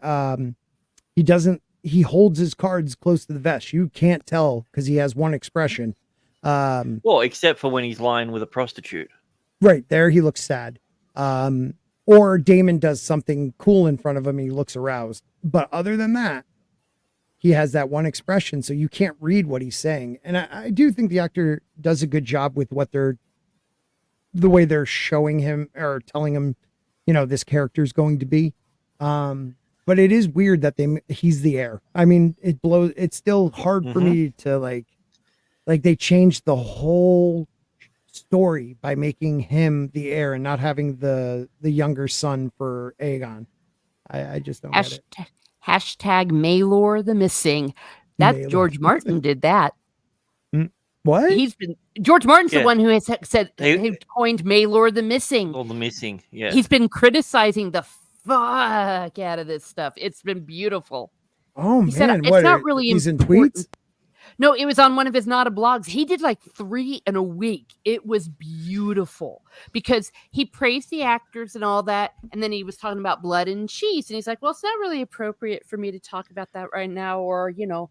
he holds his cards close to the vest. You can't tell because he has one expression. Well, except for when he's lying with a prostitute. Right there, he looks sad. Or Damon does something cool in front of him and he looks aroused. But other than that, he has that one expression, so you can't read what he's saying. And I do think the actor does a good job with the way they're showing him or telling him, this character is going to be. But it is weird that he's the heir. I mean, it's still hard for me to like they changed the whole story by making him the heir and not having the younger son for Aegon. I just don't get it. Hashtag Maelor the Missing. Maelor. George Martin did that. What? George Martin's the one who has said he coined Maelor the Missing. Oh, the Missing. Yeah. He's been criticizing the fuck out of this stuff. It's been beautiful. Oh, he said it's not really he's in important. tweets? No, it was on one of his Nada blogs. He did like 3 in a week. It was beautiful because he praised the actors and all that. And then he was talking about blood and cheese. And he's like, well, it's not really appropriate for me to talk about that right now. Or, Maelor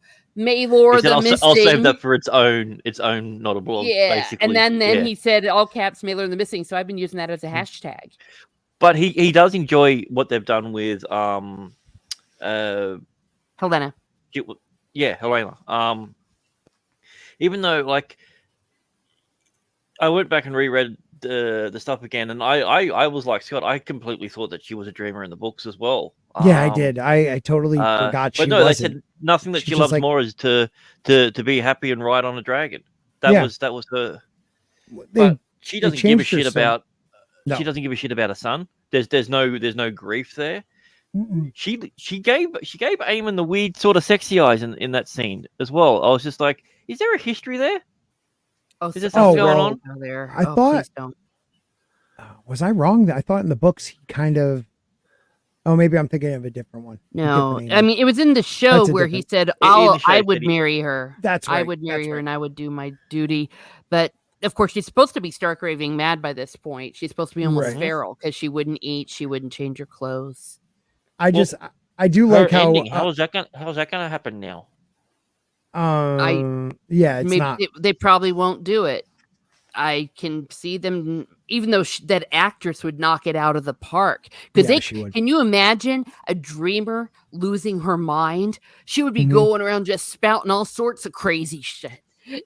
the Missing. I'll save that for its own Nada blog. Yeah. Basically. And then he said all caps Maelor the Missing. So I've been using that as a hashtag. But he does enjoy what they've done with Helena. Yeah, Helena. Even though, like, I went back and reread the stuff again, and I was like Scott. I completely thought that she was a dreamer in the books as well. Yeah, I did. I totally forgot she but no, wasn't. They said nothing that she loves more is to be happy and ride on a dragon. That was her. But she doesn't give a shit about. No. She doesn't give a shit about a son. There's no grief there. Mm-mm. She gave Aemon the weird sort of sexy eyes in that scene as well. I was just like, is there a history there? Is there something going on there? I thought. Was I wrong? I thought in the books he kind of. Oh, maybe I'm thinking of a different one. No, I mean it was in the show where he said, "I would marry her. That's right. I would marry her, and I would do my duty." But of course, she's supposed to be stark raving mad by this point. She's supposed to be almost feral because she wouldn't eat, she wouldn't change her clothes. I do like how ending, how's that gonna happen now? It's not. They probably won't do it. I can see them, even though that actress would knock it out of the park. Because can you imagine a dreamer losing her mind? She would be going around just spouting all sorts of crazy shit.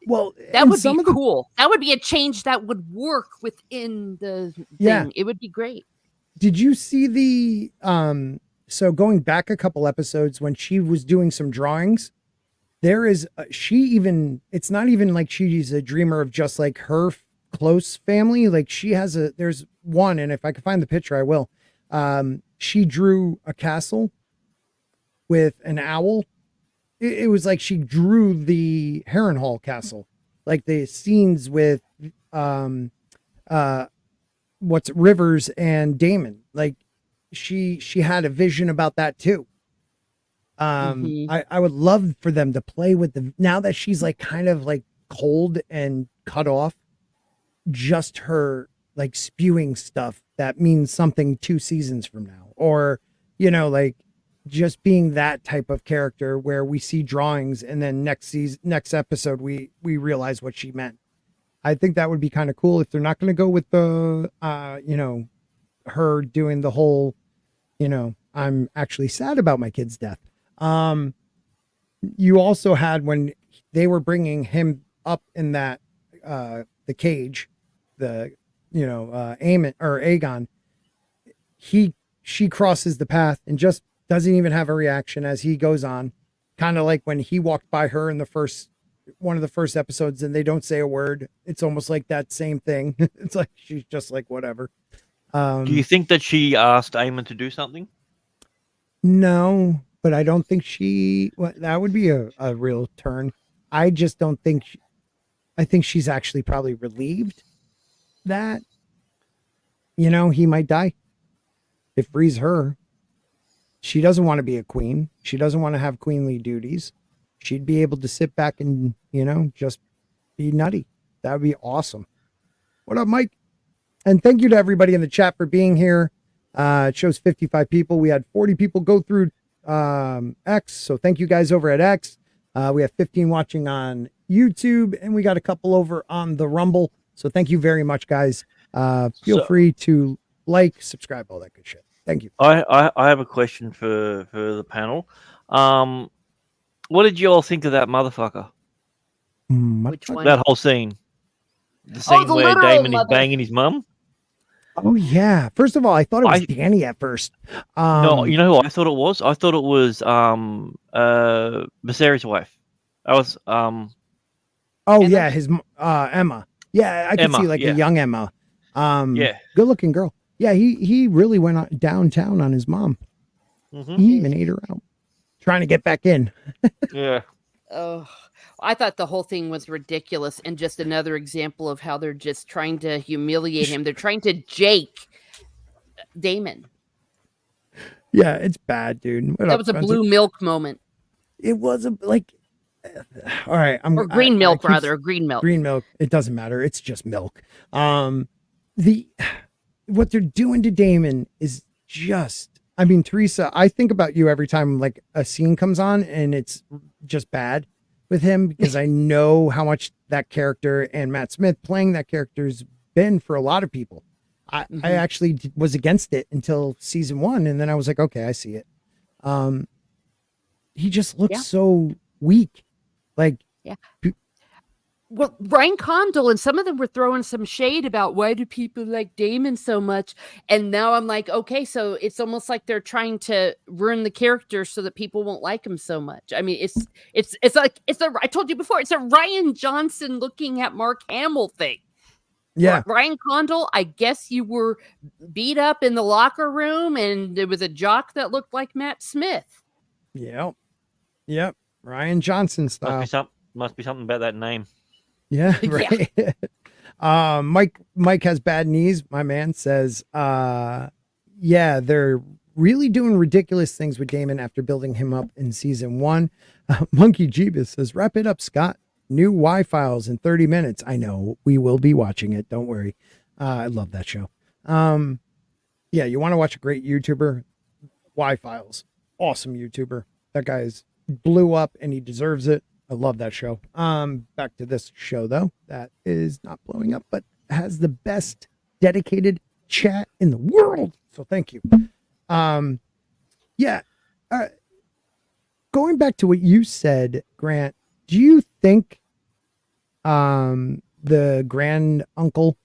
Well, that would be cool. That would be a change that would work within the thing. It would be great. Did you see the so going back a couple episodes when she was doing some drawings, there is it's not even like she's a dreamer of just like her close family. Like there's one, and if I can find the picture, I will. She drew a castle with an owl. It was like she drew the Harrenhal castle, like the scenes with Rivers and Damon. Like she had a vision about that too. I would love for them to play with now that she's like kind of like cold and cut off, just her like spewing stuff that means something 2 seasons from now, or like just being that type of character where we see drawings and then next episode we realize what she meant. I think that would be kind of cool if they're not going to go with the her doing the whole I'm actually sad about my kid's death. You also had when they were bringing him up in that the cage, Aegon, she crosses the path and just doesn't even have a reaction as he goes on, kind of like when he walked by her in one of the first episodes and they don't say a word. It's almost like that same thing. It's like she's just like whatever. Do you think that she asked Aemon to do something? No, but I don't think that would be a real turn. I just don't think I think she's actually probably relieved that he might die. It frees her. She doesn't want to be a queen. She doesn't want to have queenly duties. She'd be able to sit back and, just be nutty. That would be awesome. What up, Mike? And thank you to everybody in the chat for being here. It shows 55 people. We had 40 people go through X. So thank you guys over at X. We have 15 watching on YouTube, and we got a couple over on the Rumble. So thank you very much, guys. Feel free to like, subscribe, all that good shit. Thank you. I have a question for the panel. What did you all think of that motherfucker? Which one? That whole scene. The scene where Damon is banging his mum. Oh yeah. First of all, I thought it was Danny at first. No, you know who I thought it was? I thought it was Viserys' wife. I was Oh Emma? yeah, his Emma. Yeah, I can see like a young Emma. Yeah. Good looking girl. Yeah, he really went downtown on his mom. Mm-hmm. He even ate her out. Trying to get back in. Yeah. Oh, I thought the whole thing was ridiculous and just another example of how they're just trying to humiliate him. They're trying to Jake Damon. Yeah, it's bad, dude. That was a blue milk moment. It was like, all right. Or green milk, rather. Green milk. Green milk. It doesn't matter. It's just milk. What they're doing to Damon is just, I mean, Teresa, I think about you every time like a scene comes on and it's just bad with him because I know how much that character and Matt Smith playing that character's been for a lot of people. I actually was against it until season 1. And then I was like, okay, I see it. He just looks so weak. Like, well, Ryan Condal and some of them were throwing some shade about why do people like Damon so much, and now I'm like, okay, so it's almost like they're trying to ruin the character so that people won't like him so much. I mean, it's like I told you before, it's a Ryan Johnson looking at Mark Hamill thing. Yeah, Ryan Condal, I guess you were beat up in the locker room, and there was a jock that looked like Matt Smith. Yep, Ryan Johnson style. Must be something about that name. Yeah, right. Yeah. Mike has bad knees. My man says, yeah, they're really doing ridiculous things with Damon after building him up in season 1. Monkey Jeebus says, wrap it up, Scott. New Y Files in 30 minutes. I know we will be watching it. Don't worry. I love that show. Yeah, you want to watch a great YouTuber? Y Files. Awesome YouTuber. That guy blew up and he deserves it. I love that show. Back to this show though, that is not blowing up, but has the best dedicated chat in the world. So thank you. Yeah. Going back to what you said, Grant, do you think the grand uncle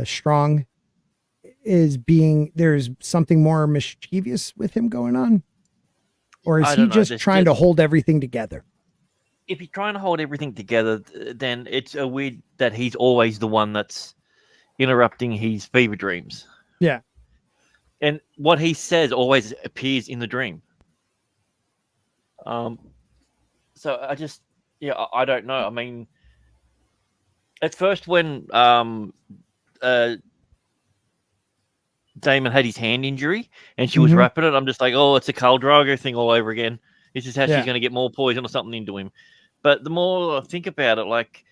Strong there's something more mischievous with him going on? Or is he just trying to hold everything together? If he's trying to hold everything together, then it's a weird that he's always the one that's interrupting his fever dreams. Yeah. And what he says always appears in the dream. So I just, I don't know. I mean, at first when Damon had his hand injury and she was wrapping it, I'm just like, oh, it's a Khal Drogo thing all over again. This is how she's going to get more poison or something into him. But the more I think about it, like,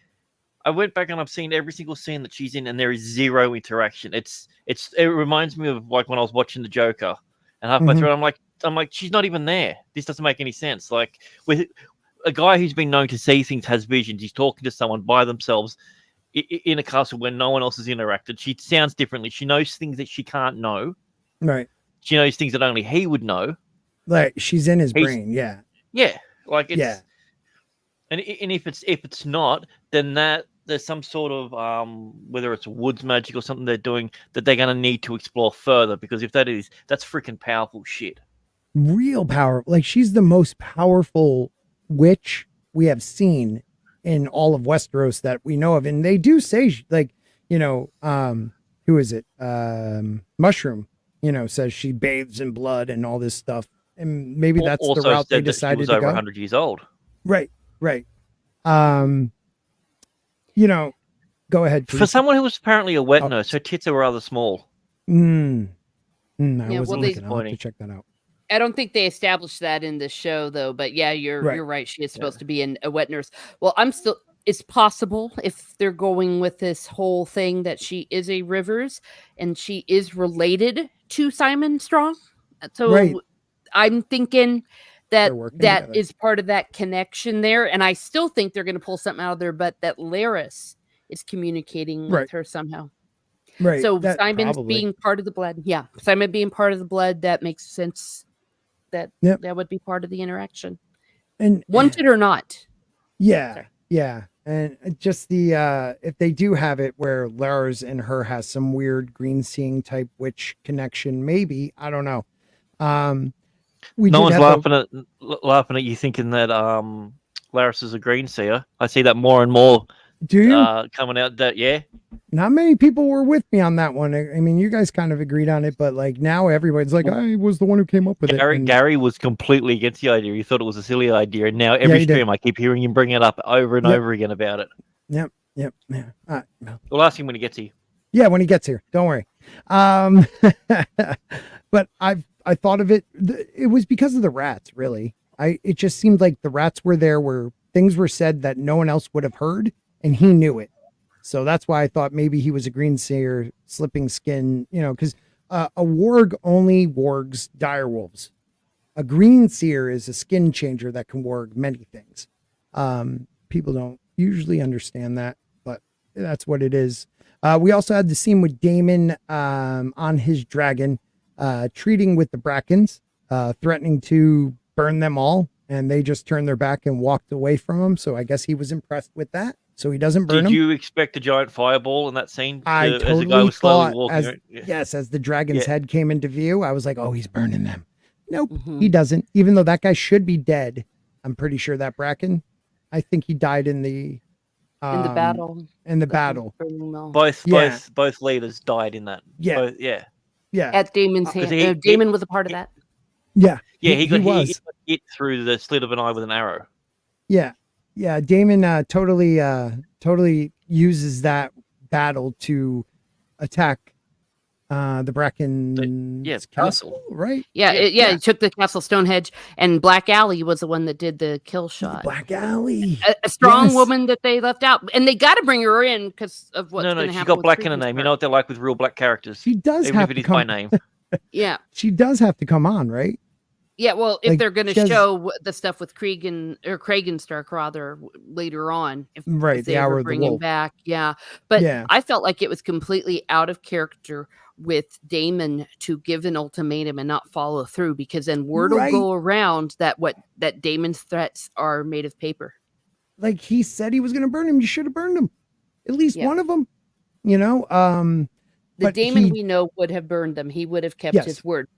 I went back and I've seen every single scene that she's in, and there is zero interaction. It reminds me of like when I was watching The Joker, and halfway through, I'm like, she's not even there. This doesn't make any sense. Like, with a guy who's been known to see things, has visions, he's talking to someone by themselves in a castle where no one else has interacted. She sounds differently. She knows things that she can't know. Right. She knows things that only he would know. Like, she's in his brain. Yeah. Yeah. Like, it's, and if it's not, then there's some sort of whether it's woods magic or something they're doing that they're going to need to explore further, because if that's freaking powerful shit. Real power. Like, she's the most powerful witch we have seen in all of Westeros that we know of. And they do say, like, who is it? Mushroom, says she bathes in blood and all this stuff. And maybe that's also the route they decided to go. She was over 100 years old. Right. Go ahead. Please. For someone who was apparently a wet nurse, her tits are rather small. I wasn't looking. I'll have to check that out. I don't think they established that in the show, though. But yeah, you're right. She is supposed to be a wet nurse. Well, I'm still is possible if they're going with this whole thing that she is a Rivers and she is related to Simon Strong. So Right. I'm thinking that that together. is part of that connection there. And I still think they're going to pull something out of there, but that Laris is communicating with her somehow. Right. So that Simon's probably. being part of the blood. Yeah. Simon being part of the blood, that makes sense. That would be part of the interaction. And wanted or not. Yeah. Sorry. Yeah. And just the if they do have it where Lars and her has some weird green seeing type witch connection, maybe, I don't know. No one's laughing at you thinking that Laris is a green seer. I see that more and more. Do you coming out that Not many people were with me on that one. I mean, you guys kind of agreed on it, but like now everybody's like, I was the one who came up with it. Gary was completely against the idea. He thought it was a silly idea, and now every stream I keep hearing him bring it up over and over again about it. Yep. We'll ask him when he gets here. Yeah, when he gets here. Don't worry. But I thought of it. It was because of the rats, really. It just seemed like the rats were there where things were said that no one else would have heard, and he knew it. So that's why I thought maybe he was a green seer, slipping skin, because a warg only wargs direwolves. A green seer is a skin changer that can warg many things. People don't usually understand that, but that's what it is. We also had the scene with Damon on his dragon, treating with the Brackens, threatening to burn them all, and they just turned their back and walked away from him. So I guess he was impressed with that. So he doesn't burn them. Did you expect a giant fireball in that scene? I totally as the guy was slowly thought, walking. as the dragon's head came into view, I was like, oh, he's burning them. Nope, he doesn't. Even though that guy should be dead, I'm pretty sure that Bracken, I think he died in the battle. In the battle. Both leaders died in that. Yeah. Both, yeah. At Damon's hand. Damon was a part of that. Yeah. He got hit through the slit of an eye with an arrow. Yeah. Yeah. Damon totally uses that battle to attack the Bracken castle, right? Yeah, he took the castle Stonehenge, and Black Alley was the one that did the kill shot. Black Alley, a strong woman that they left out, and they got to bring her in because of what's going to happen. She got black in her name. You know what they're like with real black characters. She does even have if to it is come. by name. Yeah, she does have to come on, right? Yeah, well, if they're going to show the stuff with Kragenstark rather later on, if they ever bring him back, but I felt like it was completely out of character with Damon to give an ultimatum and not follow through, because then word will go around that Damon's threats are made of paper. Like he said he was going to burn him. You should have burned him, at least one of them. The Damon we know would have burned them. He would have kept his word.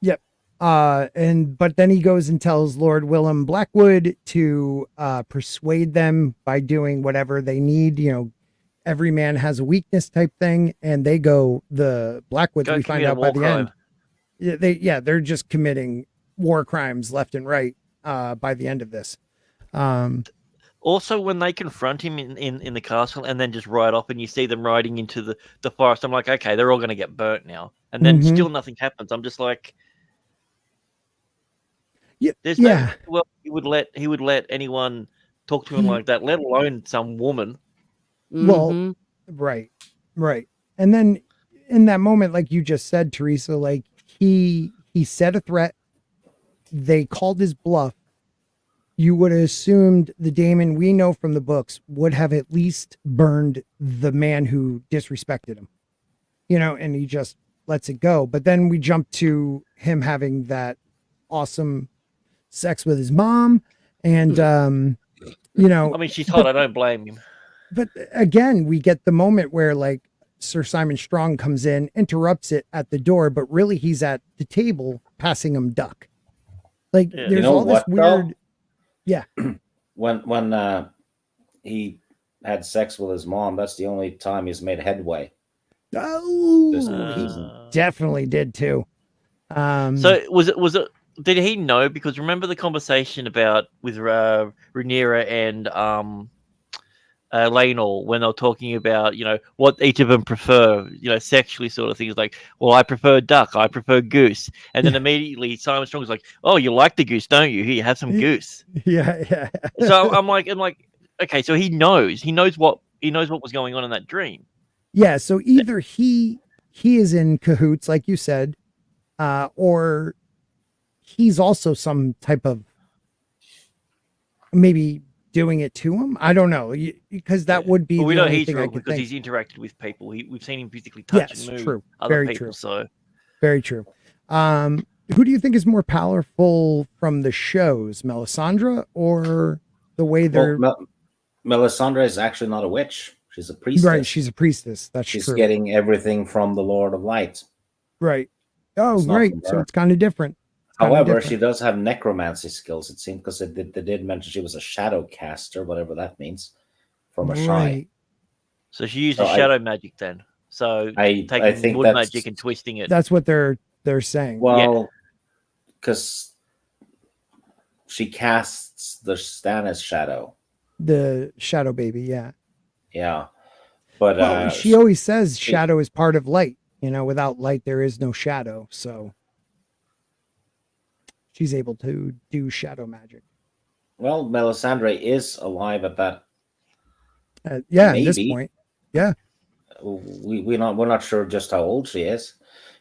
Yep. But then he goes and tells Lord Willem Blackwood to persuade them by doing whatever they need. Every man has a weakness type thing, and they go the Blackwoods. We find out by the end. They're just committing war crimes left and right by the end of this. Also, when they confront him in the castle and then just ride off, and you see them riding into the forest, I'm like, okay, they're all going to get burnt now, and then still nothing happens. I'm just like. There's no he would let anyone talk to him like that, let alone some woman. Well, right. And then in that moment, like you just said, Teresa, like he said a threat. They called his bluff. You would have assumed the Damon we know from the books would have at least burned the man who disrespected him, and he just lets it go. But then we jump to him having that awesome sex with his mom, and I mean, she's hot. I don't blame him. But again, we get the moment where like Sir Simon Strong comes in, interrupts it at the door, but really he's at the table passing him duck. Like there's all this weird. Yeah. When he had sex with his mom, that's the only time he's made headway. Oh, he definitely did too. So was it? Did he know? Because remember the conversation with Rhaenyra and Laenor when they were talking about what each of them prefer, sexually, sort of things. Like, well, I prefer duck, I prefer goose, and then immediately Simon Strong was like, "Oh, you like the goose, don't you? Here, have some goose." Yeah. So I'm like, Okay, so he knows what was going on in that dream. Yeah, so either he is in cahoots, like you said, or he's also some type of maybe doing it to him. I don't know, because that would be well, we the know only he's thing I real could because think. he's interacted with people. We've seen him physically touch and move True. other Very people. true. So very true. Who do you think is more powerful from the shows, Melisandre or the way they're? Melisandre is actually not a witch. She's a priestess. Right, she's a priestess. That's she's true. getting everything from the Lord of Light. Right. Oh, It's not right. from So her. it's kind of different. However, she does have necromancy skills, it seems, because they did mention she was a shadow caster, whatever that means, from a shrine. So she uses shadow magic then. So I taking think wood magic and twisting it. That's what they're saying. Well, because she casts the Stannis shadow. The shadow baby, yeah. Yeah. But she always says shadow is part of light. You know, without light, there is no shadow. So she's able to do shadow magic. Well, Melisandre is alive at that. Yeah, at this point. Yeah. We're not sure just how old she is,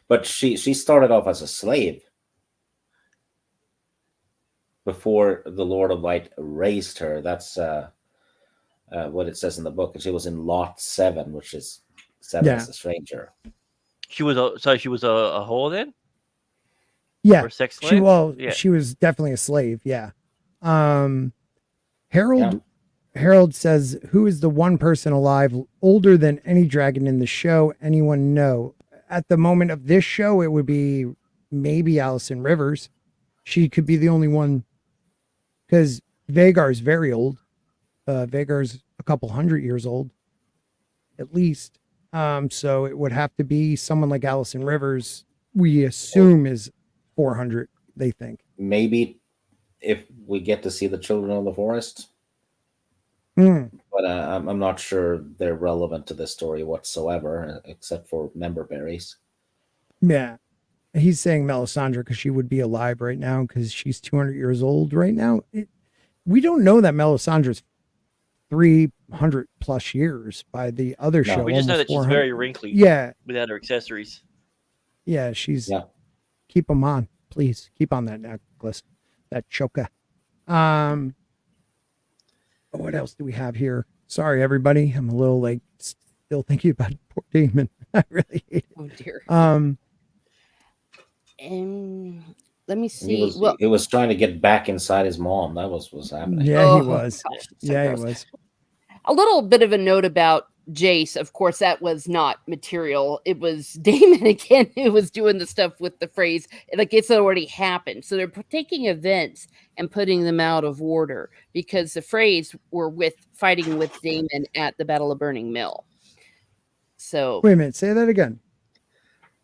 but she started off as a slave before the Lord of Light raised her. That's what it says in the book, and she was in Lot 7, which is 7 as a stranger. She was a whore then? Yeah. Or a sex slave? She was definitely a slave, yeah. Harold says, who is the one person alive older than any dragon in the show? Anyone know? At the moment of this show, it would be maybe Allison Rivers. She could be the only one, because Vagar's very old. Vagar's a couple 100 years old, at least. So it would have to be someone like Allison Rivers. We assume is 400. They think maybe if we get to see the Children of the Forest. But I'm not sure they're relevant to this story whatsoever, except for member berries. Yeah. He's saying Melisandre because she would be alive right now because she's 200 years old right now. We don't know that Melisandre's 300 plus years by the other show. We just know that she's very wrinkly. Yeah. Without her accessories. Yeah, she's... Yeah. Keep them on. Please, keep on that necklace. That choker. What else do we have here? Sorry, everybody. I'm a little still thinking about poor Damon. I really hate it. Oh dear. Let me see. He was trying to get back inside his mom. That was happening. Yeah, he was. Gosh, he was. A little bit of a note about Jace. Of course, that was not material. It was Damon again who was doing the stuff with the phrase, like it's already happened. So they're taking events and putting them out of order because the phrase were fighting with Damon at the Battle of Burning Mill. So wait a minute, say that again.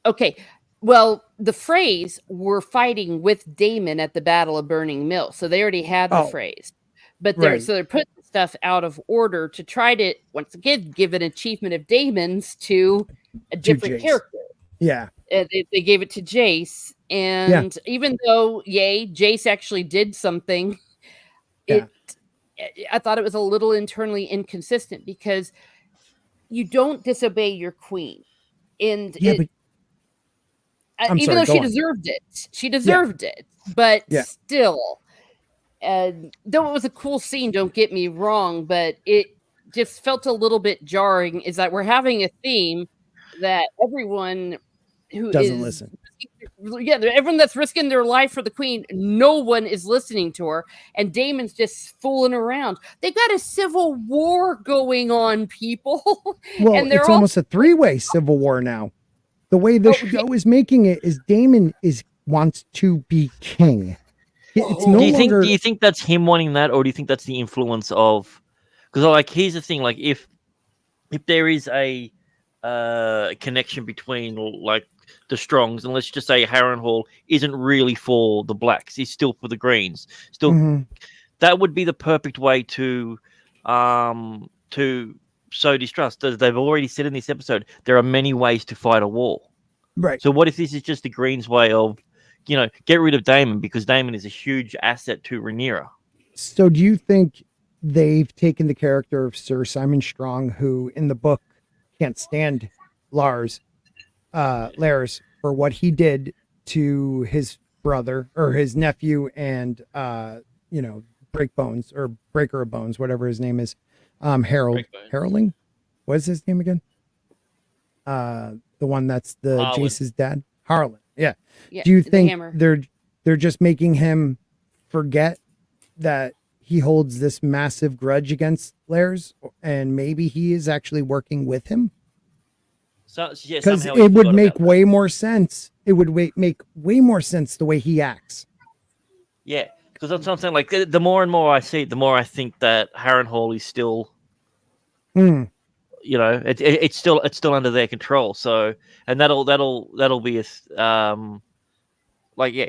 Okay. Well, the phrase were fighting with Damon at the Battle of Burning Mill. So they already had the phrase. But they're putting stuff out of order to try to once again give an achievement of Damon's to a different character. Yeah. They gave it to Jace. And even though Jace actually did something, I thought it was a little internally inconsistent because you don't disobey your queen. And even though she deserved it, but still, though it was a cool scene, don't get me wrong, but it just felt a little bit jarring is that we're having a theme that everyone who doesn't listen. Everyone that's risking their life for the queen, no one is listening to her, and Damon's just fooling around. They got a civil war going on, people. Well, and it's almost a three-way civil war now. The way the show is making it is Damon wants to be king. It's no longer... Do you think that's him wanting that, or do you think that's the influence of? Because here's the thing: if there is a connection between the Strongs, and let's just say Harrenhal isn't really for the blacks; he's still for the Greens. That would be the perfect way to sow distrust. As they've already said in this episode, there are many ways to fight a war. Right. So what if this is just the Greens' way of, get rid of Daemon because Daemon is a huge asset to Rhaenyra? So do you think they've taken the character of Sir Simon Strong, who in the book can't stand Lars for what he did to his brother or his nephew and Breaker of Bones, whatever his name is. Harolding. What is his name again? The one that's the Harlan. Jace's dad. Harlan. Yeah. Yeah, Do you the think hammer. they're just making him forget that he holds this massive grudge against Lars, and maybe he is actually working with him? Because it would make way more sense. It would make way more sense the way he acts. Yeah, because that's what I'm saying. Like the more and more I see it, the more I think that Harrenhal is still, it's still under their control. So, and that'll be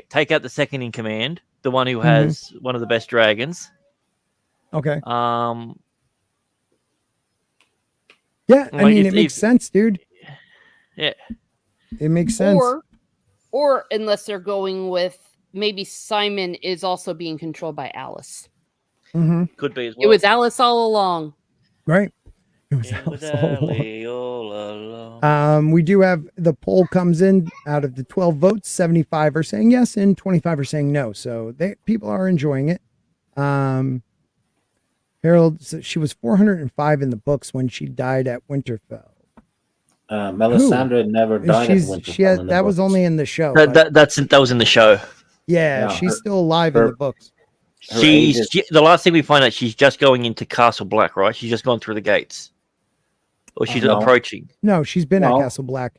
take out the second in command, the one who has one of the best dragons. Okay. Yeah, I mean, it makes sense, dude. Yeah, it makes sense. Or unless they're going with maybe Simon is also being controlled by Alice. Could be as well. It was Alice all along. Right. It was all along. We do have the poll comes in out of the 12 votes, 75 are saying yes and 25 are saying no. So people are enjoying it. Harold, so she was 405 in the books when she died at Winterfell. Melisandre never died at Winterfell. That was only in the show. That was in the show. Yeah, she's still alive in the books. The last thing we find out, she's just going into Castle Black, right? She's just gone through the gates. Or she's approaching. No, she's been at Castle Black.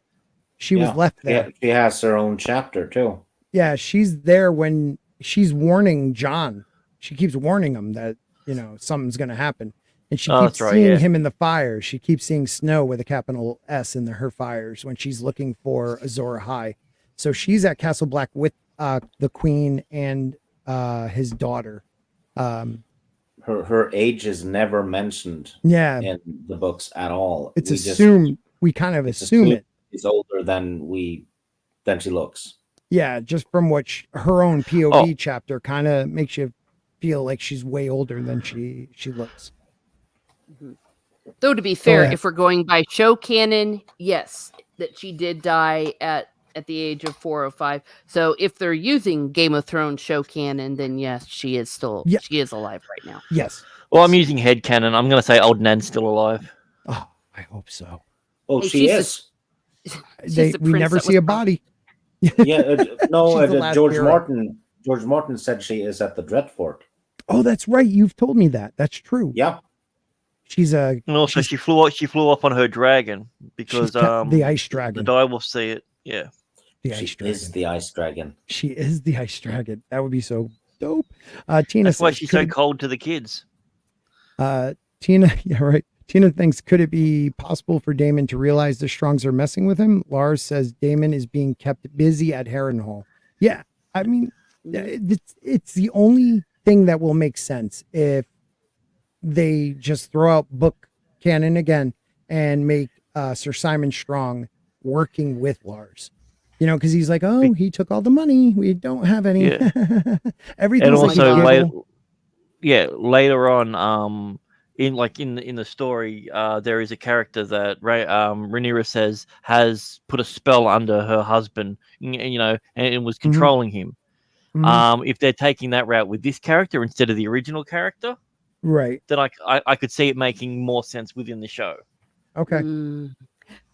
She was left there. She has her own chapter, too. Yeah, she's there when she's warning John. She keeps warning him that, something's going to happen. And she keeps seeing him in the fires. She keeps seeing Snow with a capital S in her fires when she's looking for Azor Ahai. So she's at Castle Black with the Queen and his daughter. Her age is never mentioned in the books at all. It's assumed. We kind of assume it. She's older than she looks. Yeah, just from what her own POV chapter kind of makes you feel like she's way older than she looks. Though to be fair, if we're going by show canon, yes, that she did die at the age of 405. So if they're using Game of Thrones show canon, then yes, she is alive right now. Yes. Well, I'm using head canon. I'm going to say Old Nan's still alive. Oh, I hope so. Oh, she is. We never see a body. Yeah, George Martin said she is at the Dreadfort. Oh, that's right. You've told me that. That's true. Yeah. And also, she flew up on her dragon because the ice dragon. The die will see it. Yeah. She is the ice dragon. She is the ice dragon. That would be so dope. Tina, that's why she's so cold to the kids. Tina, yeah, right. Tina thinks, could it be possible for Daemon to realize the Strongs are messing with him? Lars says Daemon is being kept busy at Harrenhal. Yeah, I mean, it's the only thing that will make sense if they just throw out book canon again and make Sir Simon Strong working with Lars. Because he's like, oh, he took all the money. We don't have any. Yeah. Everything's and also later on, in the story, there is a character that Rhaenyra says has put a spell under her husband, and was controlling him. If they're taking that route with this character instead of the original character, right, then I could see it making more sense within the show. Okay.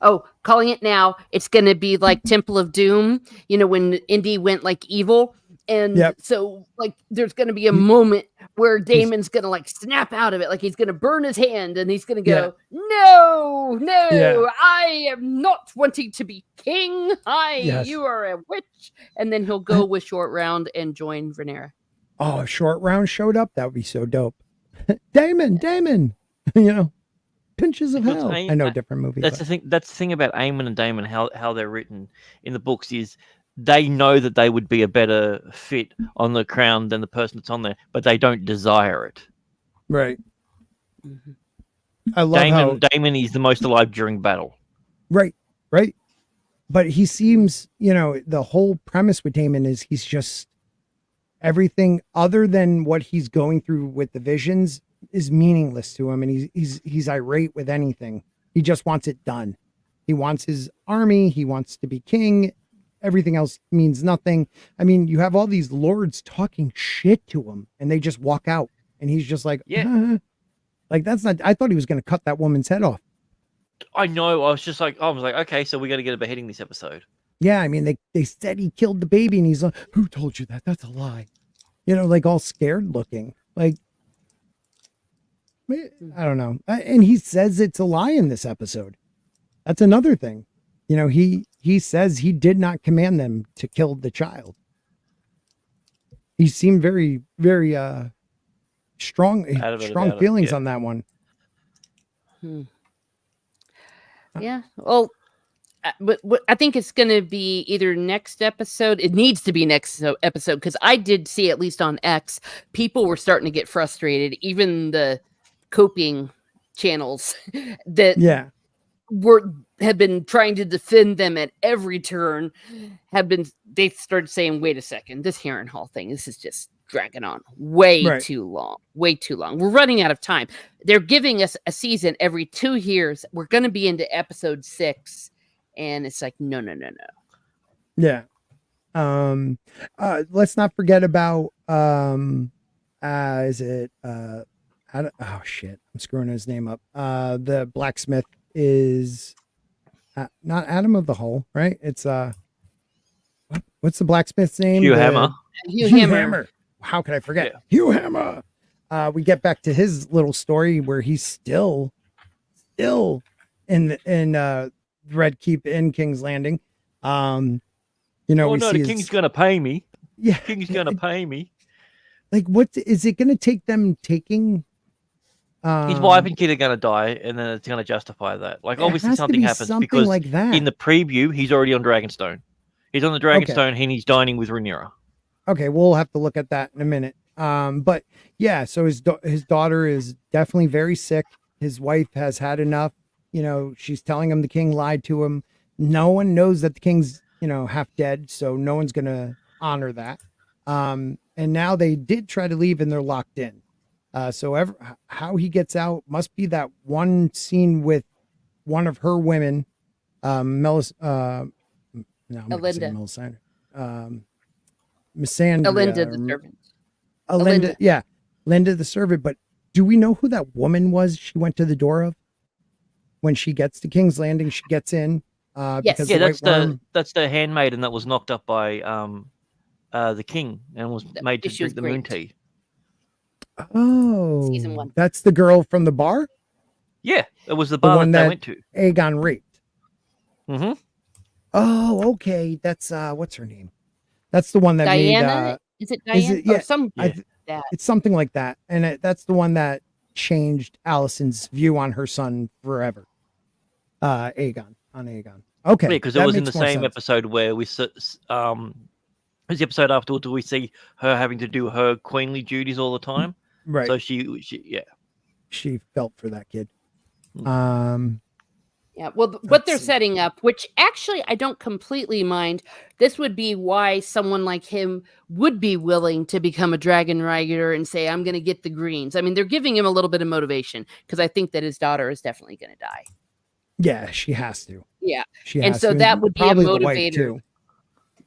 Oh, calling it now. It's going to be like Temple of Doom, when Indy went like evil. And so there's going to be a moment where Daemon's going to snap out of it. Like he's going to burn his hand and he's going to go, no, I am not wanting to be king. You are a witch. And then he'll go with Short Round and join Rhaenyra. Oh, if Short Round showed up, that would be so dope. Daemon, pinches of hell. I know, different movie. That's the thing. That's the thing about Aemon and Daemon. How they're written in the books is they know that they would be a better fit on the crown than the person that's on there, but they don't desire it. Right. I love Daemon is the most alive during battle. Right. But he seems, the whole premise with Daemon is he's just everything other than what he's going through with the visions. is meaningless to him, and he's irate with anything. He just wants it done. He wants his army. He wants to be king. Everything else means nothing. I mean, you have all these lords talking shit to him, and they just walk out, and he's just like, like that's not. I thought he was going to cut that woman's head off. I know. I was like, okay, so we're going to get a beheading this episode. Yeah, I mean, they said he killed the baby, and he's like, who told you that? That's a lie. You know, like all scared looking. Like, I don't know. And he says it's a lie in this episode. That's another thing. You know, he says he did not command them to kill the child. He seemed very, very strong feelings on that one. Yeah. Well, but I think it's going to be either next episode. It needs to be next episode, because I did see, at least on X, people were starting to get frustrated. Even the coping channels that had been trying to defend them at every turn they started saying, wait a second, this Harrenhal thing, this is just dragging on way too long. We're running out of time. They're giving us a season every 2 years. We're going to be into episode 6, and it's like, no. Yeah. Let's not forget about is it oh shit, I'm screwing his name up. The blacksmith is not Adam of the Hull, right? It's what's the blacksmith's name? Hugh Hammer. Hugh Hammer. How could I forget? Hugh Hammer. We get back to his little story where he's still in Red Keep in King's Landing. You know, the king's gonna pay me. Yeah, king's gonna pay me. Like, what is it gonna take them taking? His wife and kid are gonna die, and then it's gonna justify that. Like, obviously something happens because like that. In the preview, he's already on Dragonstone. He's on the Dragonstone, and he's dining with Rhaenyra. Okay, we'll have to look at that in a minute. But yeah, so his daughter is definitely very sick. His wife has had enough. You know, she's telling him the king lied to him. No one knows that the king's, you know, half dead, so no one's gonna honor that. And now they did try to leave, and they're locked in. So how he gets out must be that one scene with one of her women, Melisandre. Alinda the servant. Alinda, yeah, Linda the servant. But do we know who that woman was she went to the door of? When she gets to King's Landing, she gets in. Yes, that's the handmaiden that was knocked up by the king and was made to drink the moon tea. Oh, Season 1. That's the girl from the bar? Yeah, it was the bar one that they went to. Aegon raped. Mm-hmm. Oh, okay. That's what's her name? That's the one that Diana. Made, is it Diana? Yeah, it's something like that. And that's the one that changed Alicent's view on her son forever. Aegon. Okay. Yeah, because it was in the same episode where we was the episode afterwards we see her having to do her queenly duties all the time. Right. So she felt for that kid. Yeah, well, what they're setting up, which actually I don't completely mind, this would be why someone like him would be willing to become a dragon rider and say, I'm going to get the greens. I mean, they're giving him a little bit of motivation, because I think that his daughter is definitely going to die. Yeah, she has to. Yeah. And so that would be a motivator. Too.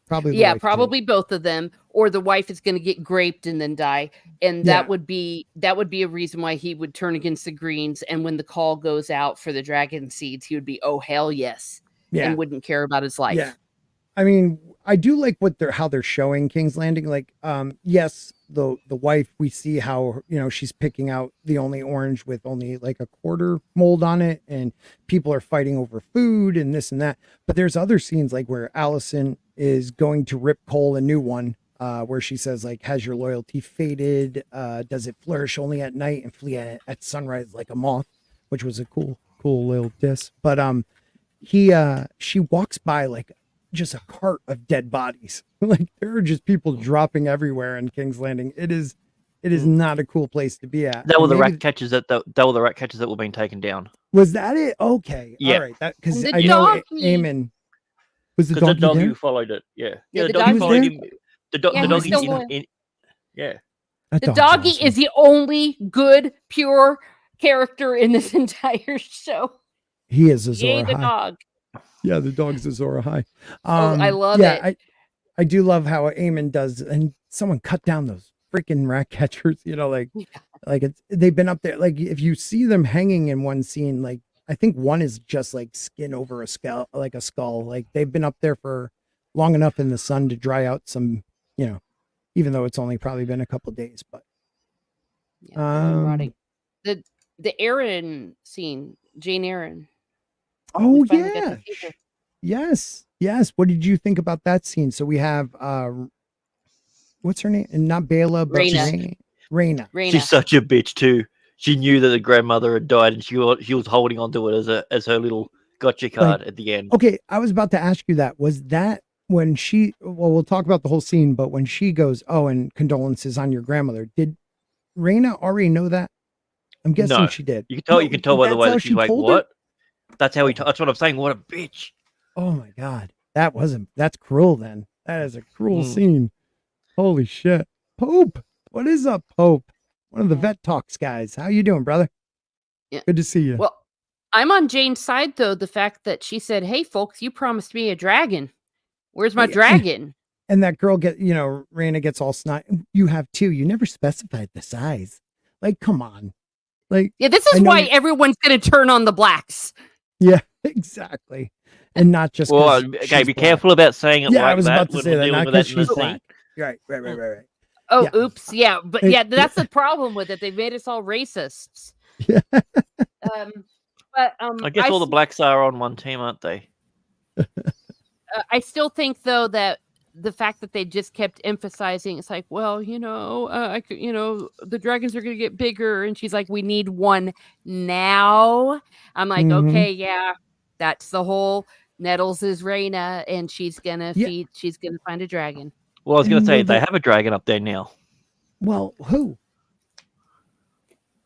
Probably both of them, or the wife is going to get graped and then die, and that would be a reason why he would turn against the greens. And when the call goes out for the dragon seeds, he would be, oh hell yes, and wouldn't care about his life. Yeah, I mean, I do like how they're showing King's Landing. Like, yes, the wife, we see how, you know, she's picking out the only orange with only like a quarter mold on it, and people are fighting over food and this and that. But there's other scenes like where Alicent is going to rip Cole a new one, where she says, like, has your loyalty faded? Does it flourish only at night and flee at sunrise like a moth? Which was a cool little diss. But she walks by like just a cart of dead bodies. Like, there are just people dropping everywhere in King's Landing. It is not a cool place to be at. That were the rat catchers that were being taken down. Was that it? Okay. Yeah. All right. That, because I know Aemon was the dog who followed it. Yeah. Yeah, the dog followed him. The dog in. Yeah. The doggy awesome. is the only good, pure character in this entire show. He is Azor Yay, the Ahai. dog. Yeah, the dog's Azor Ahai. I love it. I do love how Eamon does, and someone cut down those freaking rat catchers. They've been up there. Like if you see them hanging in one scene, like I think one is just like skin over a skull, like a skull. Like they've been up there for long enough in the sun to dry out some, even though it's only probably been a couple of days. But the Aaron scene, Jane Aaron. Oh yeah. Yes. What did you think about that scene? So we have what's her name? And not Bela, but Raina. She's such a bitch too. She knew that the grandmother had died, and she was holding onto it as her little gotcha card at the end. Okay, I was about to ask you that. Was that when we'll talk about the whole scene, but when she goes, "Oh, and condolences on your grandmother," did Raina already know that? I'm guessing she did. You can tell by the way that she's like, "What?" That's how that's what I'm saying. What a bitch. Oh my God. That's cruel then. That is a cruel scene. Holy shit. Pope. What is up, Pope? One of the Vet Talks guys. How you doing, brother? Yeah. Good to see you. Well, I'm on Jane's side though. The fact that she said, "Hey folks, you promised me a dragon. Where's my dragon?" And that girl Raina gets all snot. You have two. You never specified the size. Like, come on. Like, yeah, this is why everyone's going to turn on the blacks. Yeah, exactly. And not just okay, be careful about saying it like that. I was about to say that, not because she's black. Right. Oh, yeah. Oops. Yeah, but that's the problem with it. They've made us all racists. Yeah. I guess all the blacks are on one team, aren't they? I still think though that the fact that they just kept emphasizing, it's like, well, the dragons are going to get bigger, and she's like, we need one now. I'm like, okay, yeah, that's the whole. Nettles is Raina, and she's gonna she's gonna find a dragon. Well, I was gonna say they have a dragon up there now. Well, who?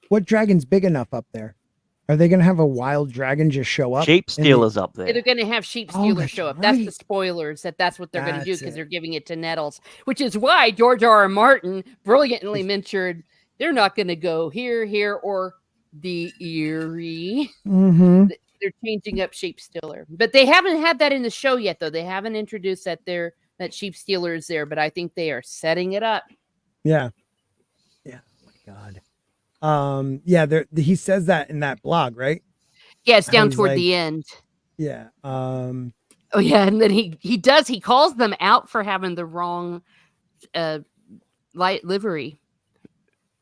What dragon's big enough up there? Are they gonna have a wild dragon just show up? Sheep stealers up there. They're gonna have sheep stealers show up. Right. That's the spoilers. That's what they're gonna do because they're giving it to Nettles, which is why George R.R. Martin brilliantly mentioned they're not gonna go here, or the Erie. Mm-hmm. They're changing up sheep stealer, but they haven't had that in the show yet, though. They haven't introduced that sheep stealer is there, but I think they are setting it up. Yeah. Oh my God. He says that in that blog, right? Yeah, it's down toward the end. Yeah. Oh yeah, and then he calls them out for having the wrong light livery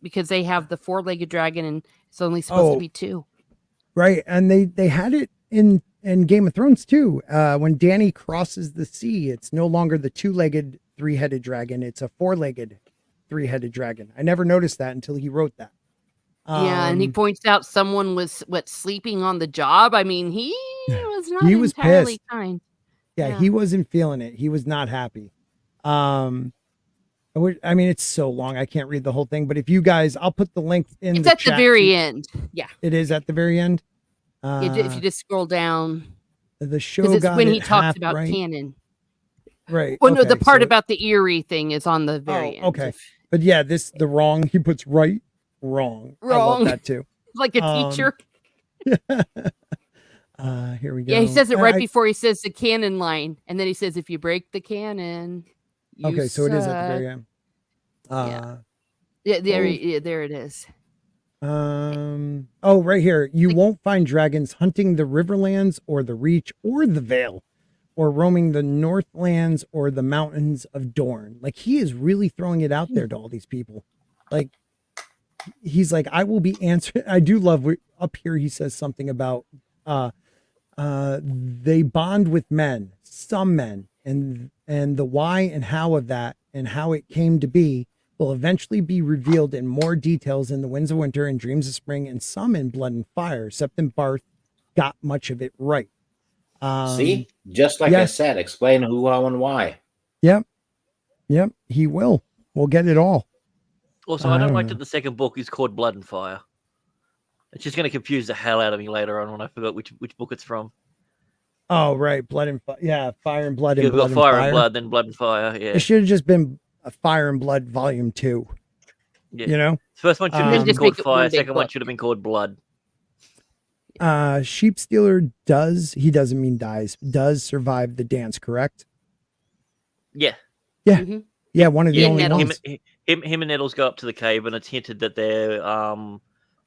because they have the 4-legged dragon and it's only supposed to be 2. Right, and they had it in Game of Thrones too. When Dany crosses the sea, it's no longer the 2-legged 3-headed dragon; it's a 4-legged 3-headed dragon. I never noticed that until he wrote that. And he points out someone was sleeping on the job. I mean, he was not entirely pissed. Kind. Yeah, he wasn't feeling it. He was not happy. I mean, it's so long. I can't read the whole thing, but if you guys, I'll put the link in the chat. It's at the very end. Yeah. It is at the very end. If you just scroll down. The show got when he talks about canon. Right. Well, no, the part about the Erie thing is on the very end. Okay. But yeah, the wrong, he puts right, wrong. I love that too. Like a teacher. Here we go. Yeah, he says it right before he says the canon line. And then he says, if you break the canon, you so it is at the very end. There it is. Right here. You won't find dragons hunting the Riverlands or the Reach or the Vale or roaming the Northlands or the mountains of Dorne. Like, he is really throwing it out there to all these people. Like, he's like, I will be answering. I do love up here. He says something about, they bond with men, some men, and the why and how of that and how it came to be will eventually be revealed in more details in The Winds of Winter and Dreams of Spring and some in Blood and Fire. Septon Barth got much of it right. See, just like I said, explain who, how, and why. Yep. He will. We'll get it all. Also, I don't like that the second book is called Blood and Fire. It's just going to confuse the hell out of me later on when I forgot which book it's from. Oh, right. Blood and Fire. Yeah, Fire and Blood. You've got Fire and Blood, then Blood and Fire. Yeah. It should have just been Fire and Blood Volume 2. Yeah. You know, First one should have been Just called make it Fire. one big Second one book. should have been called Blood. Sheep Stealer doesn't mean dies, does survive the dance, correct? Yeah. Yeah. Mhm. Yeah, one of the Yeah, only Nettles. ones. Him and Nettles go up to the cave, and it's hinted that they're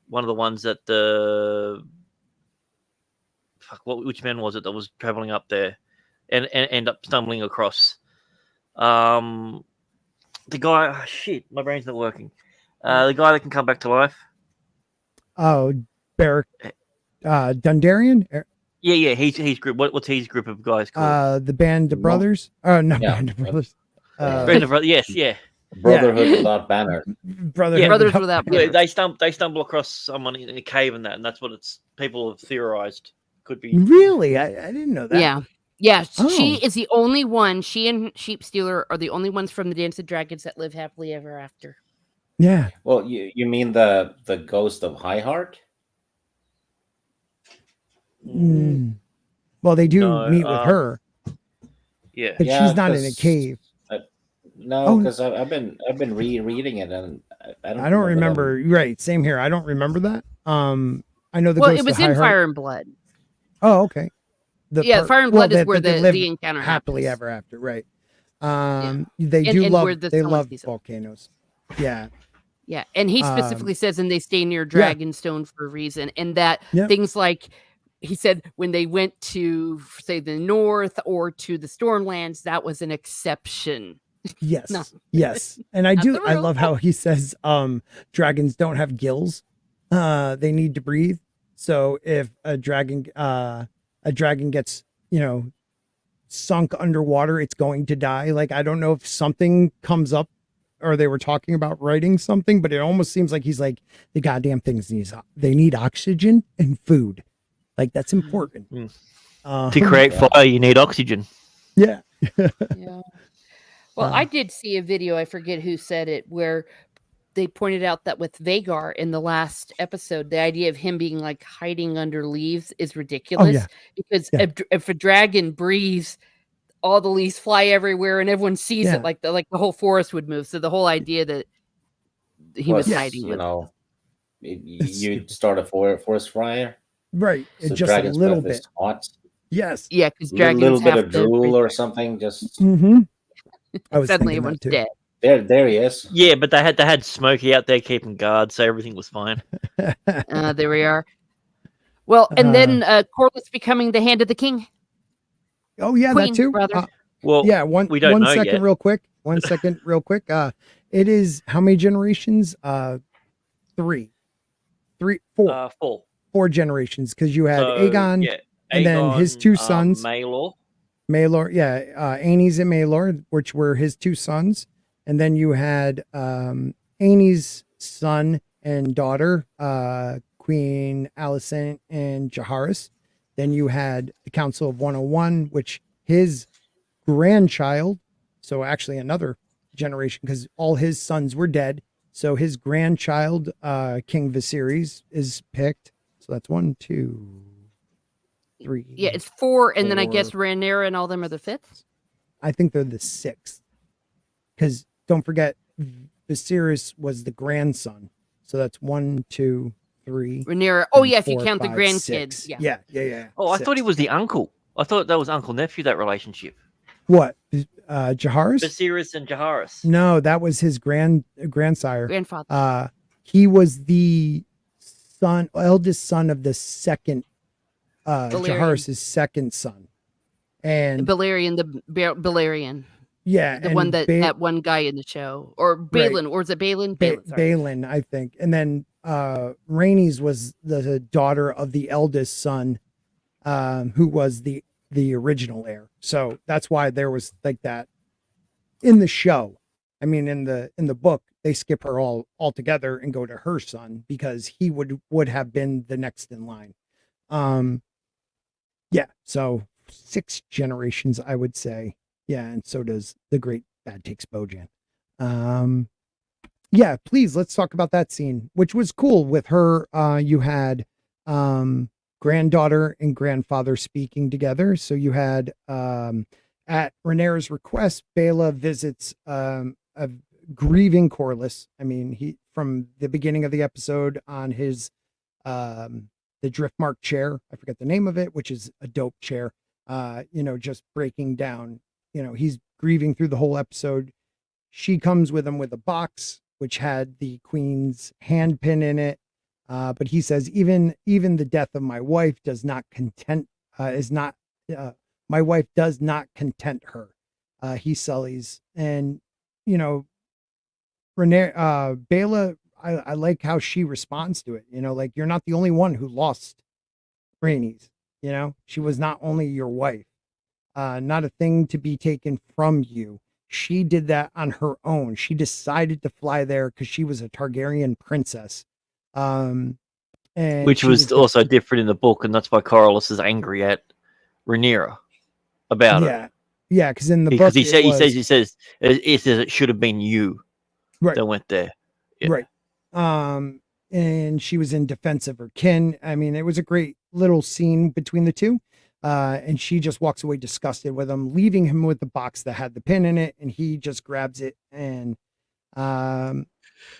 one of the ones that the which man was it that was traveling up there and end up stumbling across the guy. Shit, my brain's not working. The guy that can come back to life. Oh, Barrack Dundarian? Yeah. He's group. What's his group of guys called? The Band of Brothers? Oh, not Yeah. Band of Brothers. Band of Brothers. Yes, yeah. Brotherhood without banner. Brotherhood Brothers without Without Banners. Banners. They stumble across someone in a cave and that's what people have theorized could be. Really? I didn't know that. Yeah. Yeah. She Oh. is the only one. She and Sheep Stealer are the only ones from the Dance of Dragons that live happily ever after. Yeah. Well, you mean the ghost of High Heart? Well, they do No, meet with her, Yeah. but she's not in a cave. No, because I've been rereading it and I don't remember. Right, same here. I don't remember that. I know the Well, ghost it was of High in Heart. Fire and Blood. Oh, okay. Fire and Blood is where they the live encounter happily happens. ever after, right? Yeah. They And- do and love where the they sun love sees them. volcanoes. Yeah. Yeah, and he specifically says, and they stay near Dragonstone for a reason, and that things like he said when they went to say the north or to the Stormlands, that was an exception. Yes. No. Yes. And I love how he says dragons don't have gills. They need to breathe. So if a dragon gets, sunk underwater, it's going to die. Like, I don't know if something comes up or they were talking about writing something, but it almost seems like he's like, the goddamn things they need oxygen and food. Like, that's important. To create fire, you need oxygen. Yeah. Yeah. Well, I did see a video, I forget who said it, where they pointed out that with Vagar in the last episode, the idea of him being like hiding under leaves is ridiculous because if a dragon breathes, all the leaves fly everywhere and everyone sees it, like the whole forest would move. So the whole idea that he was hiding, you start a forest fire, right? So just a little bit hot. Yes, yeah, because dragons little bit have of drool or something. Just I was suddenly everyone's dead. There he is. Yeah, but they had Smokey out there keeping guard, so everything was fine. There we are. Well, and then Corlys becoming the hand of the king. Oh yeah, Queen, that too. Rather. Well, we don't know yet. Real quick. 1 second, real quick. It is how many generations? 3, 4. 4 generations, because you had Aegon, and then his 2 sons. Maelor, Aenys and Maelor, which were his 2 sons, and then you had Aenys' son and daughter, Queen Alicent and Jaehaerys. Then you had the Council of 101, which his grandchild, so actually another generation, because all his sons were dead. So his grandchild, King Viserys, is picked. So that's 1, 2, 3. Yeah, it's 4, and then I guess Rhaenyra and all them are the 5th. I think they're the 6th, because don't forget, Viserys was the grandson. So that's 1, 2, 3. Rhaenyra. Oh yeah, 4, if you count 5, the grandkids. 6. Yeah. Oh, I thought he was the uncle. I thought that was uncle nephew, that relationship. What? Jaehaerys? Viserys and Jaehaerys. No, that was his grandsire. Grandfather. He was the eldest son of the second, Jaehaerys' second son. And Balerion, Balerion. Yeah. The one that one guy in the show. Or Balin, or is it Balin? Balin, I think. And then Rhaenys was the daughter of the eldest son, who was the original heir. So that's why there was like that in the show. I mean, in the book, they skip her all together and go to her son, because he would have been the next in line. Yeah. So 6 generations, I would say. Yeah. And so does the great Bad Takes Bojan. Yeah, please, let's talk about that scene, which was cool with her. You had, granddaughter and grandfather speaking together. So you had, at Rhaenyra's request, Baela visits grieving Corliss. I mean, he from the beginning of the episode on his the Driftmark chair, I forget the name of it, which is a dope chair. Just breaking down. He's grieving through the whole episode. She comes with him with a box which had the Queen's handpin in it. But he says, even the death of my wife does not content my wife does not content her. He sullies. And Bela, I like how she responds to it. Like, you're not the only one who lost Rhaenys. She was not only your wife, not a thing to be taken from you. She did that on her own. She decided to fly there because she was a Targaryen princess. And which was also different in the book, and that's why Corliss is angry at Rhaenyra about it. Yeah, because in the book he says it should have been you that went there. Yeah. Right. And she was in defense of her kin. I mean, it was a great little scene between the two. And she just walks away disgusted with him, leaving him with the box that had the pin in it, and he just grabs it and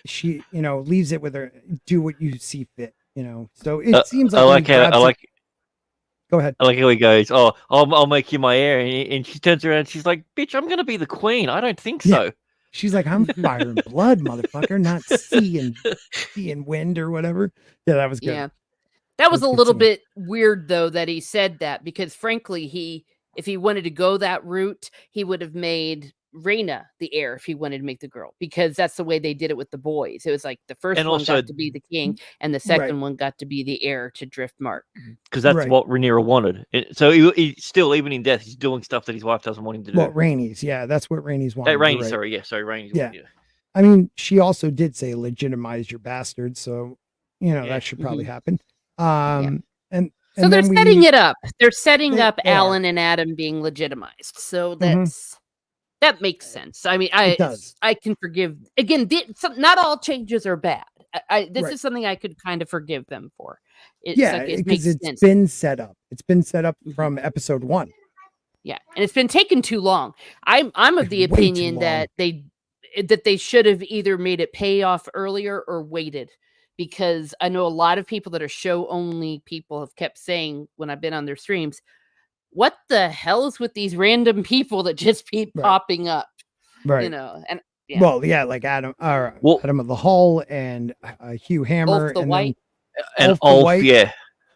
she leaves it with her. Do what you see fit. So it seems like go ahead. I like how he goes, "Oh, I'll make you my heir," and she turns around and she's like, "Bitch, I'm gonna be the queen. I don't think so." Yeah. She's like, "I'm fire and blood, motherfucker, not sea and wind or whatever." Yeah, that was good. Yeah, that was a little bit weird though that he said that, because frankly, if he wanted to go that route, he would have made Rhaena the heir if he wanted to make the girl, because that's the way they did it with the boys. It was like the first one got to be the king, and the second one got to be the heir to Driftmark. Because that's what Rhaenyra wanted. So he still, even in death, he's doing stuff that his wife doesn't want him to do. Well, Rhaenys, that's what Rhaenys wanted. Rhaenys, Rhaenys. Yeah. I mean, she also did say legitimize your bastard, so that should probably happen. And so they're setting it up. They're setting up Alan and Adam being legitimized. So that makes sense. I mean, I can forgive. Again, not all changes are bad. This is something I could kind of forgive them for. Because it's been set up. It's been set up from episode 1. Yeah, and it's been taken too long. I'm of the opinion that they should have either made it pay off earlier or waited. Because I know a lot of people that are show only people have kept saying when I've been on their streams, what the hell is with these random people that just keep popping up? Right. And like Adam of the Hull and Hugh Hammer Ulf the White.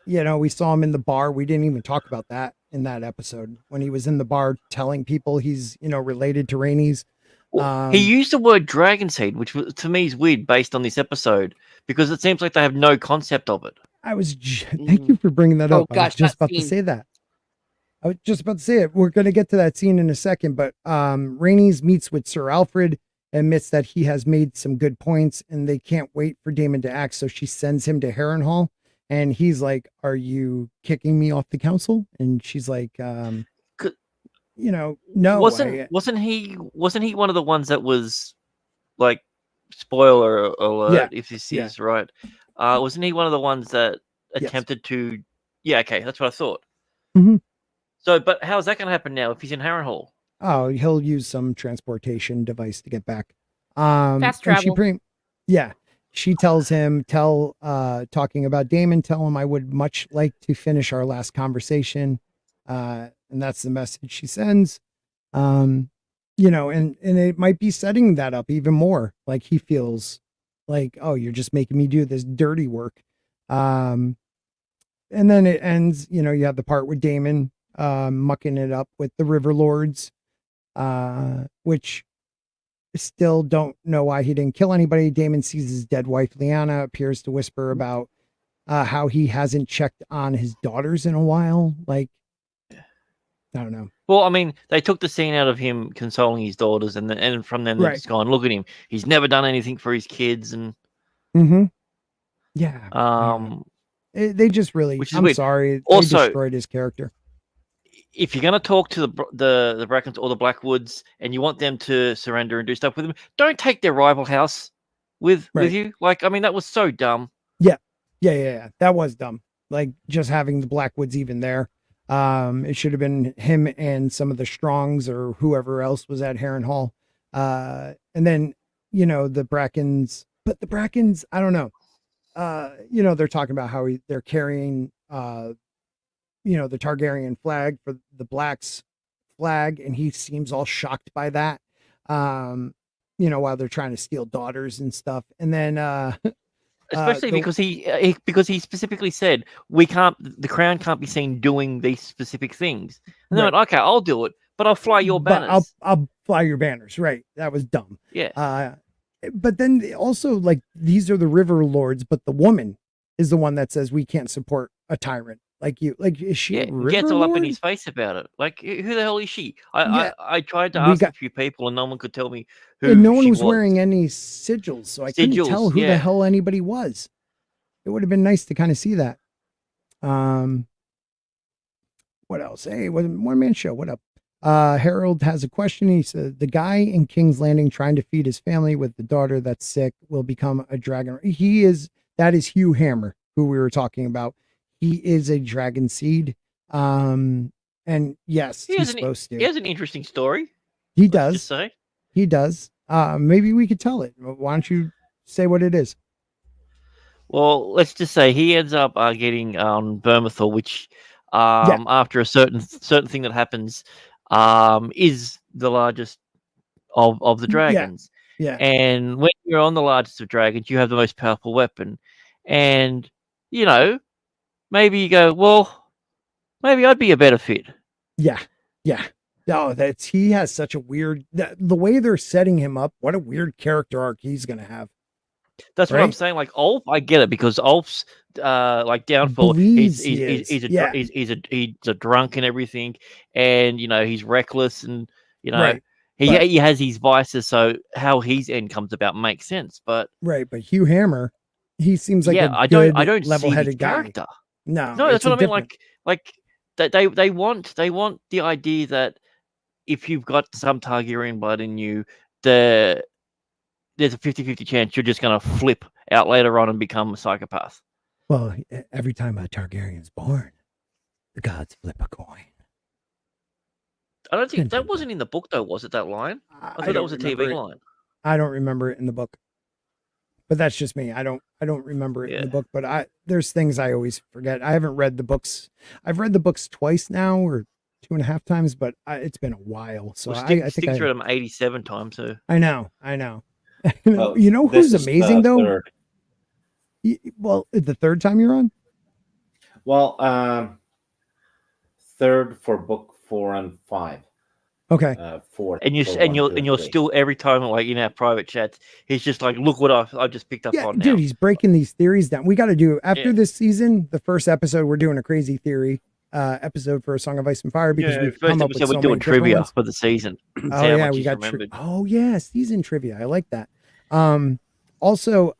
We saw him in the bar. We didn't even talk about that in that episode when he was in the bar telling people he's related to Rhaenys. He used the word dragon seed, which to me is weird based on this episode, because it seems like they have no concept of it. Thank you for bringing that up. I was just about to say that. I was just about to say it. We're going to get to that scene in a second, but Rhaenys meets with Sir Alfred, admits that he has made some good points, and they can't wait for Daemon to act, so she sends him to Harrenhal, and he's like, "Are you kicking me off the council?" And she's like, no. Wasn't he one of the ones that was like, spoiler alert, if this is right? Wasn't he one of the ones that attempted to? Yeah, okay, that's what I thought. Mm-hmm. So, but how is that going to happen now if he's in Harrenhal? Oh, he'll use some transportation device to get back. Fast travel. She tells him, talking about Daemon, tell him I would much like to finish our last conversation. And that's the message she sends. And it might be setting that up even more. Like, he feels like, oh, you're just making me do this dirty work. And then it ends, you have the part with Daemon mucking it up with the River Lords, which still don't know why he didn't kill anybody. Daemon sees his dead wife, Lyanna, appears to whisper about how he hasn't checked on his daughters in a while. Like, I don't know. Well, I mean, they took the scene out of him consoling his daughters, and from them, they've just gone, look at him. He's never done anything for his kids. And they just really, I'm weird. sorry, also, they destroyed his character. If you're going to talk to the Brackens or the Blackwoods and you want them to surrender and do stuff with them, don't take their rival house with you. Like, I mean, that was so dumb. Yeah. That was dumb. Like, just having the Blackwoods even there. It should have been him and some of the Strongs or whoever else was at Harrenhal. And then, the Brackens, but the Brackens, I don't know. They're talking about how they're carrying, the Targaryen flag for the Blacks flag, and he seems all shocked by that. While they're trying to steal daughters and stuff. And then, especially because he specifically said the crown can't be seen doing these specific things. And they're like, okay, I'll do it, but I'll fly your banners. I'll fly your banners. Right. That was dumb. Yeah. But then also, like, these are the river lords, but the woman is the one that says we can't support a tyrant like you. Like, is she a river gets all lord? up in his face about it. Like, who the hell is she? I tried to ask a few people, and no one could tell me who. And no one was wearing any sigils, so I couldn't tell who the hell anybody was. It would have been nice to kind of see that. What else? Hey, one man show. What up? Harold has a question. He said, the guy in King's Landing trying to feed his family with the daughter that's sick will become a dragon. That is Hugh Hammer, who we were talking about. He is a dragon seed. And yes, he's supposed to. He has an interesting story. He does. Just say. He does. Maybe we could tell it. Why don't you say what it is? Well, let's just say he ends up getting on Bermathor, which after a certain thing that happens, is the largest of the dragons. Yeah. And when you're on the largest of dragons, you have the most powerful weapon. And, maybe you go, well, maybe I'd be a better fit. Yeah. No, he has such a weird, the way they're setting him up, what a weird character arc he's going to have. That's right? What I'm saying. Like Ulf, I get it, because Ulf's downfall. He's a drunk and everything, and he's reckless, and he has his vices. So how his end comes about makes sense. But Hugh Hammer, he seems like I don't level-headed guy. Character. No, that's what I mean. Like they want the idea that if you've got some Targaryen blood in you, there's a 50-50 chance you're just going to flip out later on and become a psychopath. Well, every time a Targaryen's born, the gods flip a coin. I don't think that wasn't in the book, though, was it, that line? I thought that was a TV line. I don't remember it in the book. But that's just me. I don't remember it in the book, but there's things I always forget. I haven't read the books. I've read the books twice now, or 2.5 times, but it's been a while. So I think I read them 87 times. So I know. Who's amazing though? Well, the third time you're on? Well, third for book 4 and 5. Okay. Fourth. And you're still, every time, like in our private chats, he's just like, look what I just picked up on. Dude, he's breaking these theories down. We got to do after this season, the first episode, we're doing a crazy theory episode for A Song of Ice and Fire, because we've come up with so we're doing many trivia ones for the season. Oh yeah, we got season trivia. I like that. Also,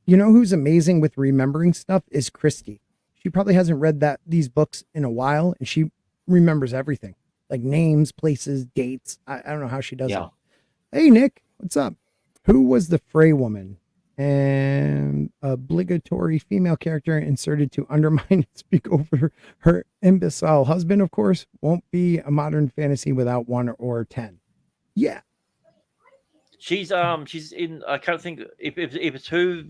who's amazing with remembering stuff is Christy. She probably hasn't read these books in a while, and she remembers everything, like names, places, dates. I don't know how she does it. Hey Nick, what's up? Who was the Frey woman? An obligatory female character inserted to undermine and speak over her imbecile husband, of course. Won't be a modern fantasy without 1 or 10. Yeah. She's in, I can't think if it's who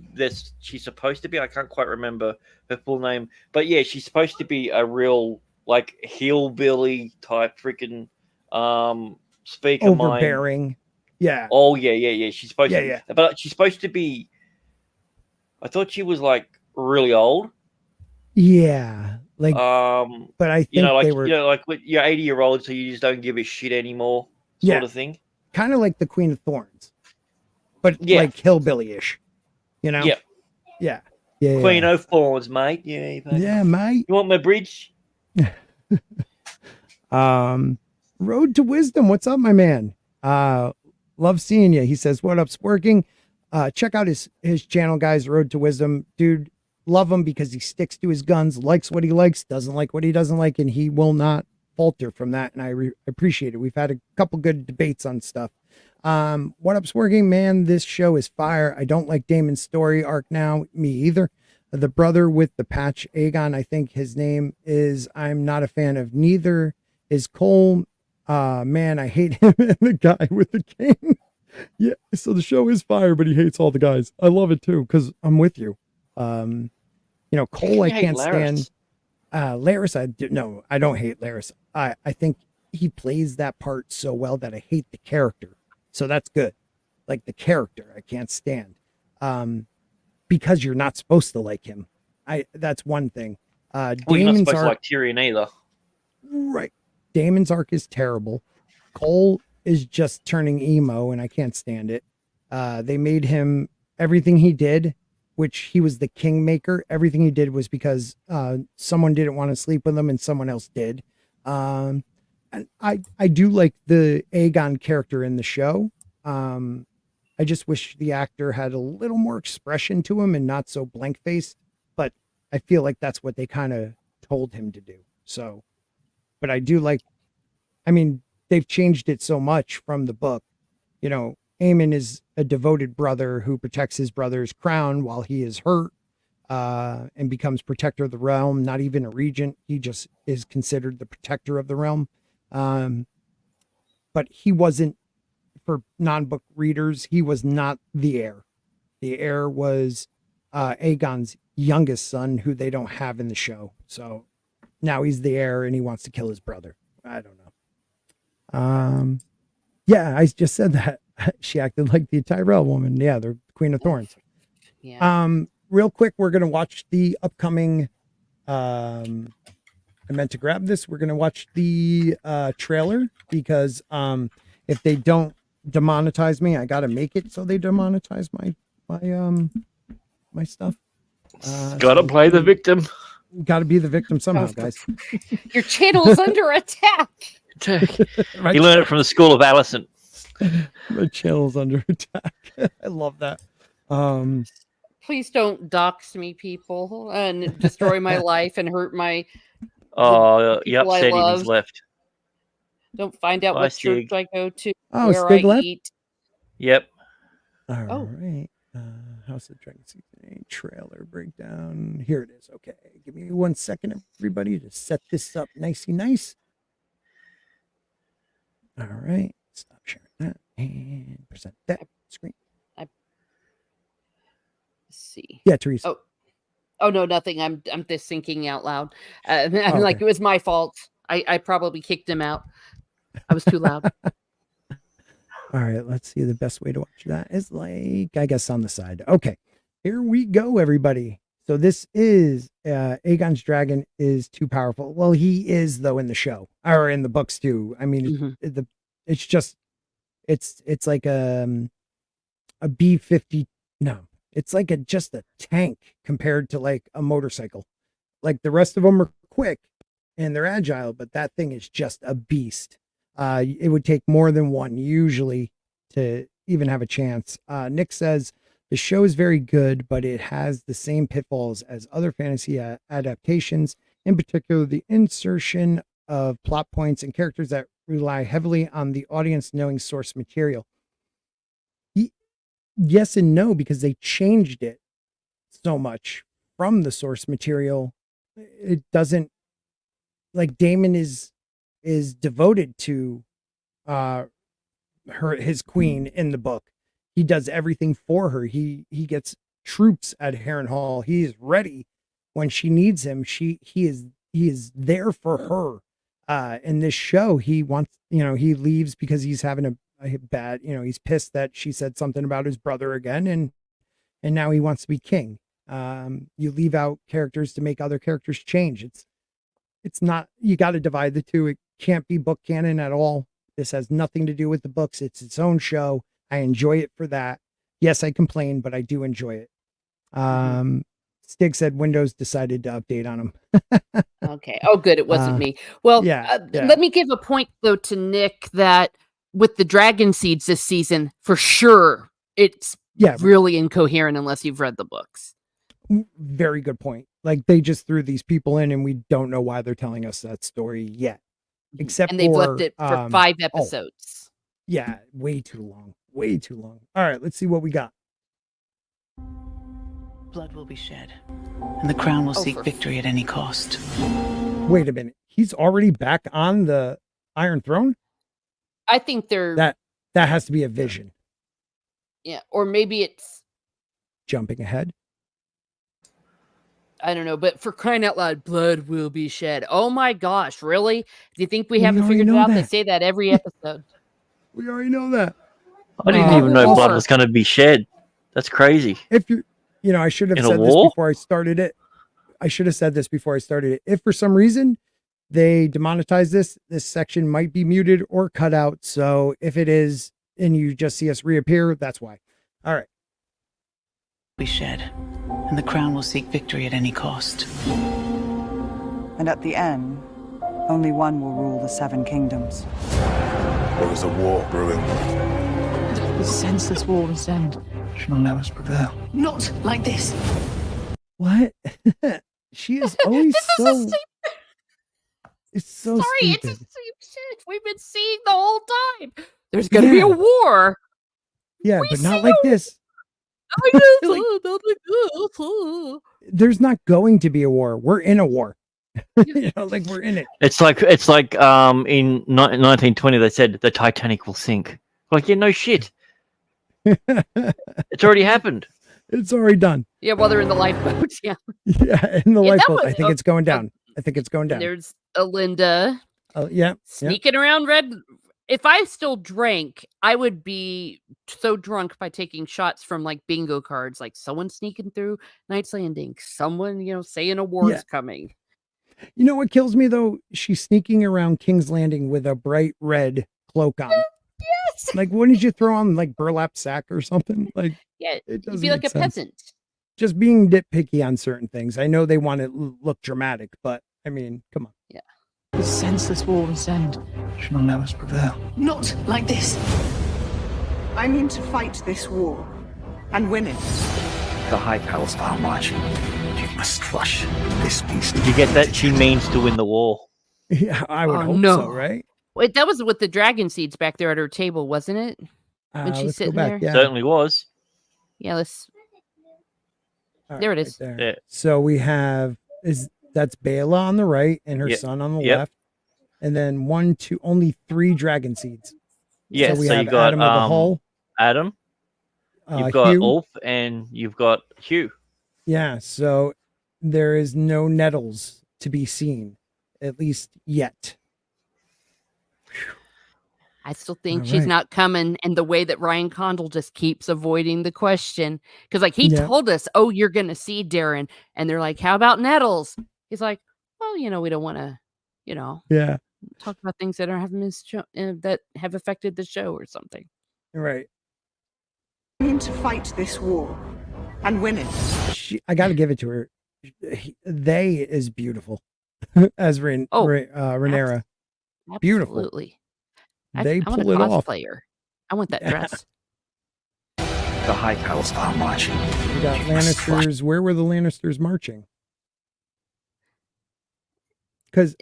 she's supposed to be. I can't quite remember her full name, but yeah, she's supposed to be a real like hillbilly type freaking speaker, overbearing. Yeah. Oh yeah. She's supposed to, but she's supposed to be. I thought she was like really old. Yeah, like. But I think like they were. Like you're 80-year-old, so you just don't give a shit anymore, sort of thing. Kind of like the Queen of Thorns, but like hillbilly-ish. Yeah. Queen of Thorns, mate. Yeah, mate. You want my bridge? Road to Wisdom. What's up, my man? Love seeing you. He says, what up, Sporking? Check out his channel, guys. Road to Wisdom. Dude, love him because he sticks to his guns, likes what he likes, doesn't like what he doesn't like, and he will not falter from that. And I appreciate it. We've had a couple good debates on stuff. What up, Sporking? Man, this show is fire. I don't like Damon's story arc now. Me either. The brother with the patch, Aegon, I think his name is. I'm not a fan of neither. Is Cole. Man, I hate him and the guy with the cane. Yeah, so the show is fire, but he hates all the guys. I love it too because I'm with you. Cole, I can't stand. Laris, I don't hate Laris. I think he plays that part so well that I hate the character. So that's good. Like the character, I can't stand. Because you're not supposed to like him. That's one thing. Well, you're not Damon's supposed to arc, like Tyrion either. right? Damon's arc is terrible. Cole is just turning emo, and I can't stand it. They made him everything he did, which he was the kingmaker. Everything he did was because someone didn't want to sleep with him, and someone else did. And I do like the Aegon character in the show. I just wish the actor had a little more expression to him and not so blank faced. But I feel like that's what they kind of told him to do. So, but I do like. I mean, they've changed it so much from the book. Aemon is a devoted brother who protects his brother's crown while he is hurt and becomes protector of the realm, not even a regent. He just is considered the protector of the realm. But he wasn't, for non-book readers, he was not the heir. The heir was Aegon's youngest son, who they don't have in the show. So now he's the heir and he wants to kill his brother. I don't know. Yeah, I just said that. She acted like the Tyrell woman. Yeah, the Queen of Thorns. Yeah. Real quick, we're gonna watch the upcoming. I meant to grab this. We're gonna watch the trailer because if they don't demonetize me, I gotta make it so they demonetize my stuff. Gotta play the victim. Gotta be the victim somehow, guys. Your channel's under attack. You learned it from the school of Allison. My channel's under attack. I love that. Please don't dox me, people, and destroy my life and hurt my. Oh, you upset him. He's left. Don't find out what church I go to. Oh, where Stig I left? eat. Yep. All right. House of Dragon Season 8 trailer breakdown. Here it is. Okay. Give me 1 second, everybody, to set this up nicey nice. All right. Stop sharing that and present that screen. Let's see. Yeah, Teresa. Oh no, nothing. I'm just thinking out loud. I'm like, it was my fault. I probably kicked him out. I was too loud. All right, let's see. The best way to watch that is I guess on the side. Okay, here we go, everybody. So this is Aegon's dragon is too powerful. Well, he is though in the show or in the books too. I mean, it's just it's like a B-50. No, it's like just a tank compared to like a motorcycle. Like the rest of them are quick and they're agile, but that thing is just a beast. It would take more than one usually to even have a chance. Nick says the show is very good, but it has the same pitfalls as other fantasy adaptations, in particular the insertion of plot points and characters that rely heavily on the audience knowing source material. Yes and no, because they changed it so much from the source material. It doesn't, like, Daemon is devoted to his queen in the book. He does everything for her. He gets troops at Harrenhal. He is ready when she needs him. He is there for her. In this show, he wants, he leaves because he's having a bad, he's pissed that she said something about his brother again, and now he wants to be king. You leave out characters to make other characters change. It's not, you got to divide the two. It can't be book canon at all. This has nothing to do with the books. It's its own show. I enjoy it for that. Yes, I complain, but I do enjoy it. Stig said Windows decided to update on him. Okay. Oh, good. It wasn't me. Well, let me give a point though to Nick that with the dragon seeds this season, for sure, it's really incoherent unless you've read the books. Very good point. Like they just threw these people in and we don't know why they're telling us that story yet. Except and they've left it for 5 episodes. Yeah, way too long. Way too long. All right, let's see what we got. Blood will be shed, and the crown will seek victory at any cost. Wait a minute. He's already back on the Iron Throne? I think they're... That has to be a vision. Yeah, or maybe it's jumping ahead. I don't know, but for crying out loud, blood will be shed. Oh my gosh, really? Do you think we haven't figured it out? They say that every episode. We already know that. I didn't even know blood was going to be shed. That's crazy. If you, I should have said this before I started it. I should have said this before I started it. If for some reason they demonetize this section might be muted or cut out. So if it is, and you just see us reappear, that's why. All right. Be shed, and the crown will seek victory at any cost. And at the end, only one will rule the 7 kingdoms. There is a war brewing. The senseless war will end. Shall let us prevail. Not like this. What? She is always so. It's so sorry. stupid. It's the same shit we've been seeing the whole time. There's going to be a war. Yeah, but not like this. There's not going to be a war. We're in a war. Like we're in it. It's like in 1920 they said the Titanic will sink. Like, yeah, no shit. It's already happened. It's already done. Yeah, while they're in the lifeboat. Yeah. Yeah, in the lifeboat. I think it's going down. I think it's going down. There's Alinda. Yeah. Sneaking around Red. If I still drank, I would be so drunk by taking shots from like bingo cards, like someone sneaking through Knight's Landing, someone, saying a war is coming. You know what kills me though? She's sneaking around King's Landing with a bright red cloak on. Yes. Like, wouldn't you throw on like burlap sack or something? Like, yeah, it doesn't you'd be like a sense. peasant. Just being nitpicky on certain things. I know they want to look dramatic, but I mean, come on. Yeah. The senseless war will end. Shall let us prevail. Not like this. I mean to fight this war and win it. The high powers are marching. You must crush this beast. Did you get that? She means to win the war. Yeah, I would hope so, right? Wait, that was with the dragon seeds back there at her table, wasn't it? When she's sitting there? Yeah. Certainly was. Yeah, let's. All there right, it is. right there. Yeah. So we have that's Bela on the right and her son on the left, and then only 3 dragon seeds. Yeah, so we so have you got Adam of the Hull, Adam. You've got Hugh. Ulf, and you've got Hugh. Yeah, so there is no nettles to be seen, at least yet. I still think she's not coming, and the way that Ryan Condal just keeps avoiding the question, because like he told us, "Oh, you're gonna see Darren," and they're like, "How about nettles?" He's like, "Well, we don't want to, talk about things that are that have affected the show or something." Right. I mean to fight this war and win it. I got to give it to her. They is beautiful as Rhaenyra. Beautiful. Absolutely. They I want pull it off. Player. I want that dress. The high powers are marching. We got Lannisters. Where were the Lannisters marching? Because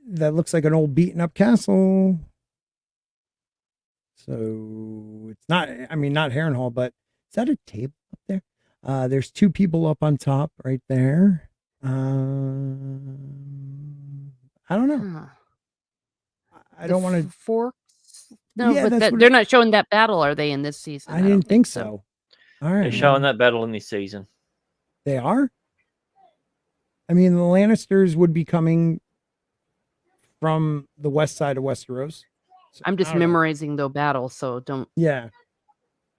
that looks like an old beaten up castle. So it's not, not Harrenhal, but is that a table up there? There's 2 people up on top right there. I don't know. Huh. I don't want to. Forks? No, Yeah, but they're not showing that battle, are they, in this season? I didn't think so. All right. They're showing that battle in this season. They are? I mean, the Lannisters would be coming from the west side of Westeros. So, I'm just memorizing the battle, so don't. Yeah.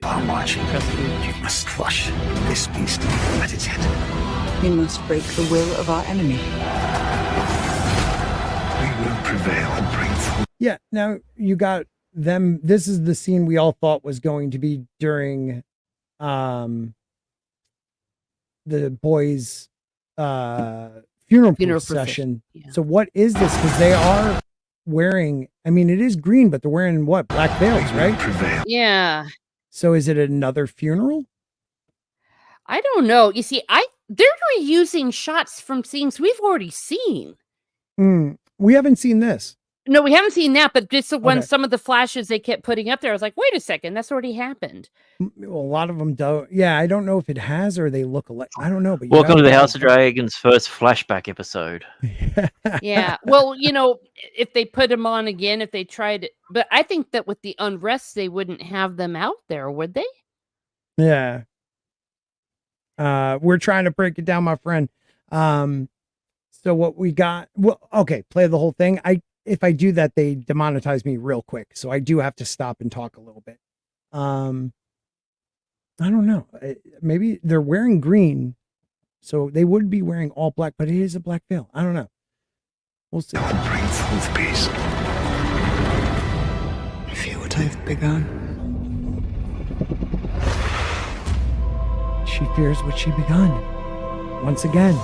Are marching. You must crush this beast at its head. We must break the will of our enemy. We will prevail and bring forth. Yeah. Now you got them. This is the scene we all thought was going to be during the boys' funeral procession. Yeah. So what is this? Because they are wearing, it is green, but they're wearing what? Black veils, right? Prevail. Yeah. So is it another funeral? I don't know. You see, they're reusing shots from scenes we've already seen. We haven't seen this. No, we haven't seen that, but just when some of the flashes they kept putting up there, I was like, wait a second, that's already happened. Well, a lot of them don't. Yeah, I don't know if it has or they look alike. I don't know. But welcome to the House of Dragons first flashback episode. Yeah. Well, if they put them on again, if they tried it, but I think that with the unrest, they wouldn't have them out there, would they? Yeah. We're trying to break it down, my friend. So what we got, well, okay, play the whole thing. If I do that, they demonetize me real quick. So I do have to stop and talk a little bit. I don't know. Maybe they're wearing green. So they would be wearing all black, but it is a black veil. I don't know. We'll see. Don't bring forth peace. Fear what I've begun. She fears what she begun. Once again.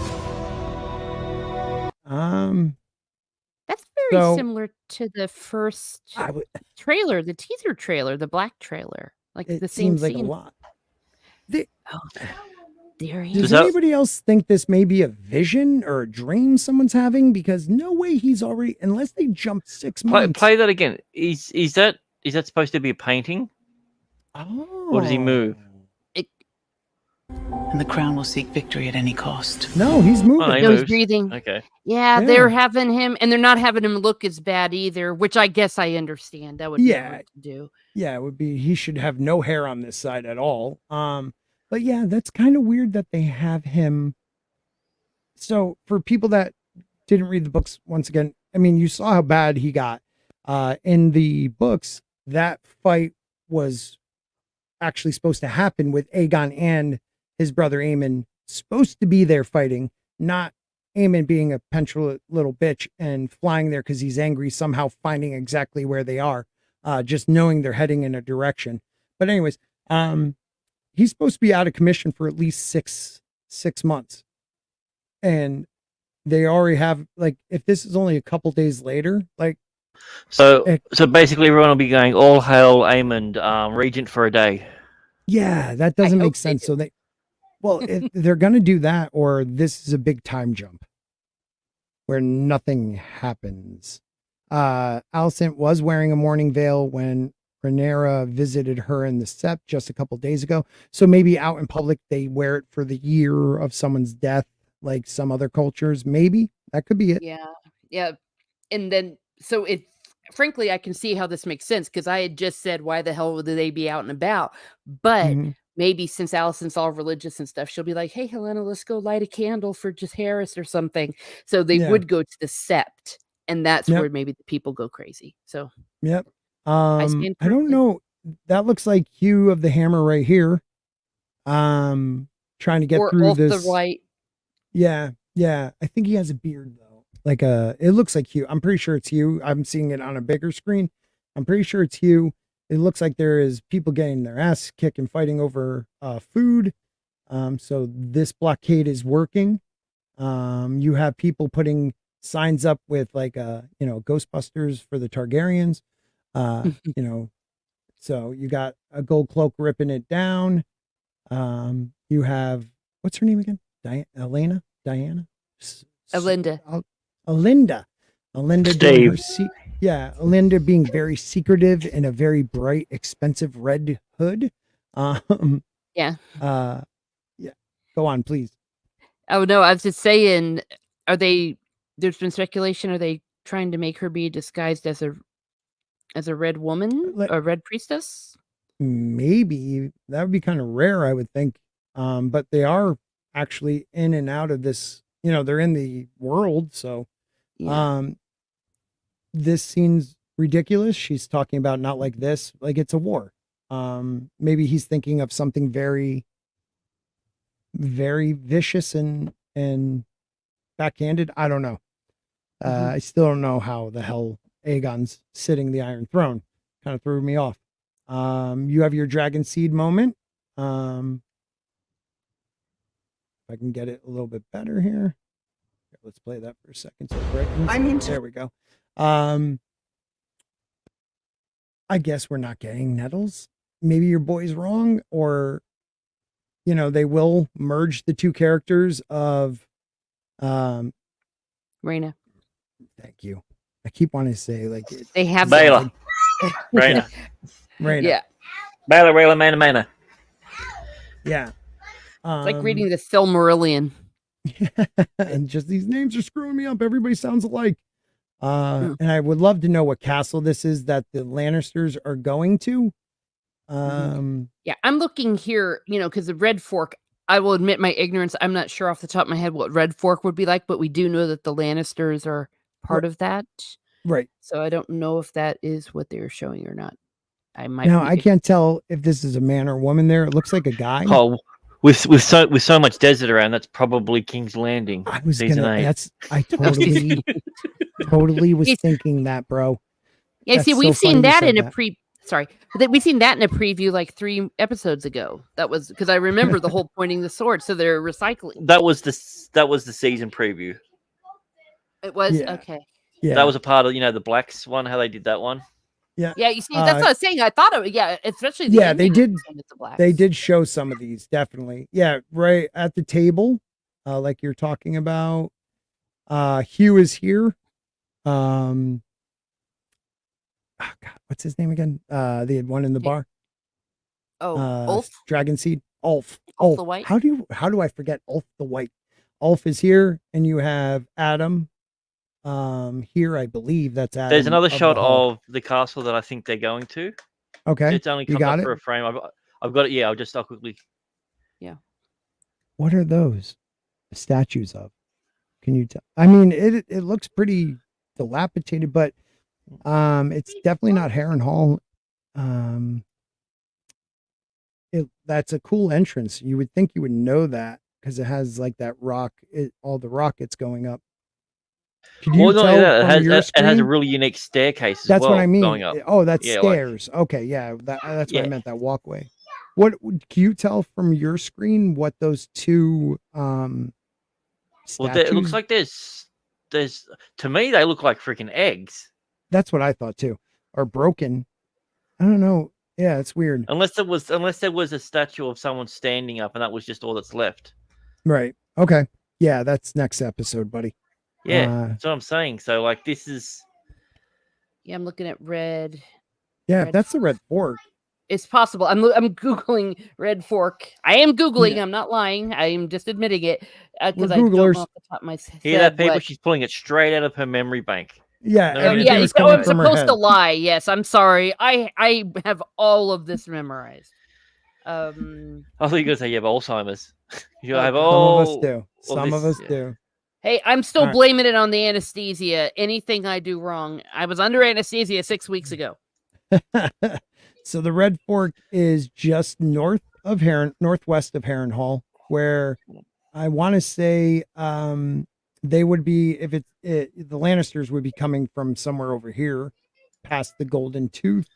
That's very So- similar to the first trailer, the teaser trailer, the black trailer. Like It the same seems like a scene. lot. Oh, there he Does is. that- anybody else think this may be a vision or a dream someone's having? Because no way he's already, unless they jumped 6 months. Play that again. Is that supposed to be a painting? Oh. Or does he move? And the crown will seek victory at any cost. No, he's moving. Oh, he No, he's moves. breathing. Okay. Yeah, Yeah. they're having him, and they're not having him look as bad either, which I guess I understand. That would be Yeah. hard to do. Yeah, it would be, he should have no hair on this side at all. But yeah, that's kind of weird that they have him. So for people that didn't read the books, once again, I mean, you saw how bad he got. In the books, that fight was actually supposed to happen with Aegon and his brother Aemon supposed to be there fighting, not Aemon being a petulant little bitch and flying there because he's angry, somehow finding exactly where they are, just knowing they're heading in a direction. But anyways, he's supposed to be out of commission for at least six months. And they already have, like, if this is only a couple days later, like, So basically, everyone will be going, "All hail Aemond, regent for a day." yeah, that doesn't hope make they sense. do. So if they're going to do that, or this is a big time jump where nothing happens. Alicent was wearing a mourning veil when Rhaenyra visited her in the Sept just a couple days ago. So maybe out in public, they wear it for the year of someone's death, like some other cultures. Maybe that could be it. Yeah. And then, so frankly, I can see how this makes sense because I had just said, why the hell would they be out and about? But Mhm. maybe since Allison's all religious and stuff, she'll be like, hey, Helena, let's go light a candle for just Harris or something. So they Yeah. would go to the Sept, and that's Yep. where maybe the people go crazy. So Yep. stand I don't corrected. know. That looks like Hugh of the Hammer right here. Trying to get or through off this. the right. Yeah. I think he has a beard though. Like it looks like Hugh. I'm pretty sure it's Hugh. I'm seeing it on a bigger screen. I'm pretty sure it's Hugh. It looks like there is people getting their ass kicked and fighting over food. So this blockade is working. You have people putting signs up with like Ghostbusters for the Targaryens. So you got a gold cloak ripping it down. You have, what's her name again? Diana? Alinda. Alinda doing her Steve. Alinda being very secretive in a very bright, expensive red hood. Yeah. Go on, please. Oh no, I was just saying, there's been speculation, are they trying to make her be disguised as a red woman, a red priestess? Maybe that would be kind of rare, I would think. But they are actually in and out of this, they're in the world. So, Yeah. this seems ridiculous. She's talking about not like this, like it's a war. Maybe he's thinking of something very, very vicious and backhanded. I don't know. I still don't know how the hell Aegon's sitting the Iron Throne. Kind of threw me off. You have your dragon seed moment. If I can get it a little bit better here. Let's play that for a second. So there we go. I guess we're not getting Nettles. Maybe your boy's wrong, or they will merge the two characters of Rhaena. Thank you. I keep wanting to say like They have Baela. Rhaena. Rhaena. Yeah. Baela, Rhaena, Mana. Yeah. Like reading the Silmarillion. And just these names are screwing me up. Everybody sounds alike. And I would love to know what castle this is that the Lannisters are going to. Yeah, I'm looking here, because the Red Fork, I will admit my ignorance. I'm not sure off the top of my head what Red Fork would be like, but we do know that the Lannisters are part of that. Right. So I don't know if that is what they're showing or not. I can't tell if this is a man or woman there. It looks like a guy. Oh, with so much desert around, that's probably King's Landing. I totally was thinking that, bro. Yeah, see, we've seen that in a we've seen that in a preview like 3 episodes ago. That was because I remember the whole pointing the sword, so they're recycling. That was the season preview. It was okay. Yeah, that was a part of the Blacks one. How they did that one. Yeah, yeah. You see, that's what I was saying. I thought especially they did. They did show some of these definitely. Yeah, right at the table, like you're talking about. Hugh is here. Oh God, what's his name again? The one in the bar. Oh, Ulf? Dragon Seed. Ulf the White. How do I forget Ulf the White? Ulf is here, and you have Adam. Here I believe that's Adam. There's another shot of the castle that I think they're going to. Okay, it's only come up for a frame. I've got it. Yeah, I'll quickly. Yeah. What are those statues of? Can you tell? I mean, it looks pretty dilapidated, but it's definitely not Harrenhal. That's a cool entrance. You would think you would know that because it has like that rock, all the rockets going up. Can you tell it has a really unique staircase. That's what I mean. Going up. Oh, that's stairs. Okay, yeah, that's what I meant. That walkway. What can you tell from your screen? What those two statues? Well, it looks like there's to me they look like freaking eggs. That's what I thought too. Or broken. I don't know. Yeah, it's weird. Unless there was a statue of someone standing up, and that was just all that's left. Right. Okay. Yeah, that's next episode, buddy. Yeah, that's what I'm saying. So, like, this is. Yeah, I'm looking at red. Yeah, that's the Red Fork. It's possible. I'm googling Red Fork. I am googling. I'm not lying. I am just admitting it because I don't know off the top of my head. Hear that, people? She's pulling it straight out of her memory bank. Yeah, I'm supposed to lie. Yes, I'm sorry. I have all of this memorized. I thought you were going to say you have Alzheimer's. You have Some of us do. Hey, I'm still blaming it on the anesthesia. Anything I do wrong, I was under anesthesia 6 weeks ago. So the Red Fork is just northwest of Harrenhal, where I want to say they would be the Lannisters would be coming from somewhere over here, past the Golden Tooth.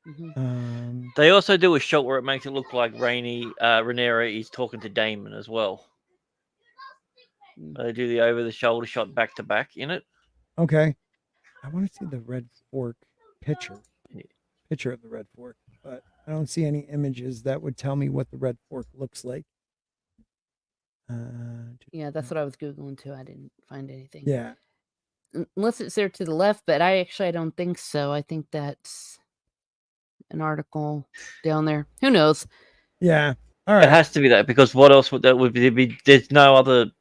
Mm-hmm. They also do a shot where it makes it look like Rhaenyra is talking to Daemon as well. They do the over-the-shoulder shot back to back in it. Okay, I want to see the Red Fork picture of the Red Fork, but I don't see any images that would tell me what the Red Fork looks like. Yeah, that's what I was googling too. I didn't find anything. Yeah, unless it's there to the left, but I don't think so. I think that's an article down there. Who knows? Yeah, all right. It has to be that because what else would that would be? There's no other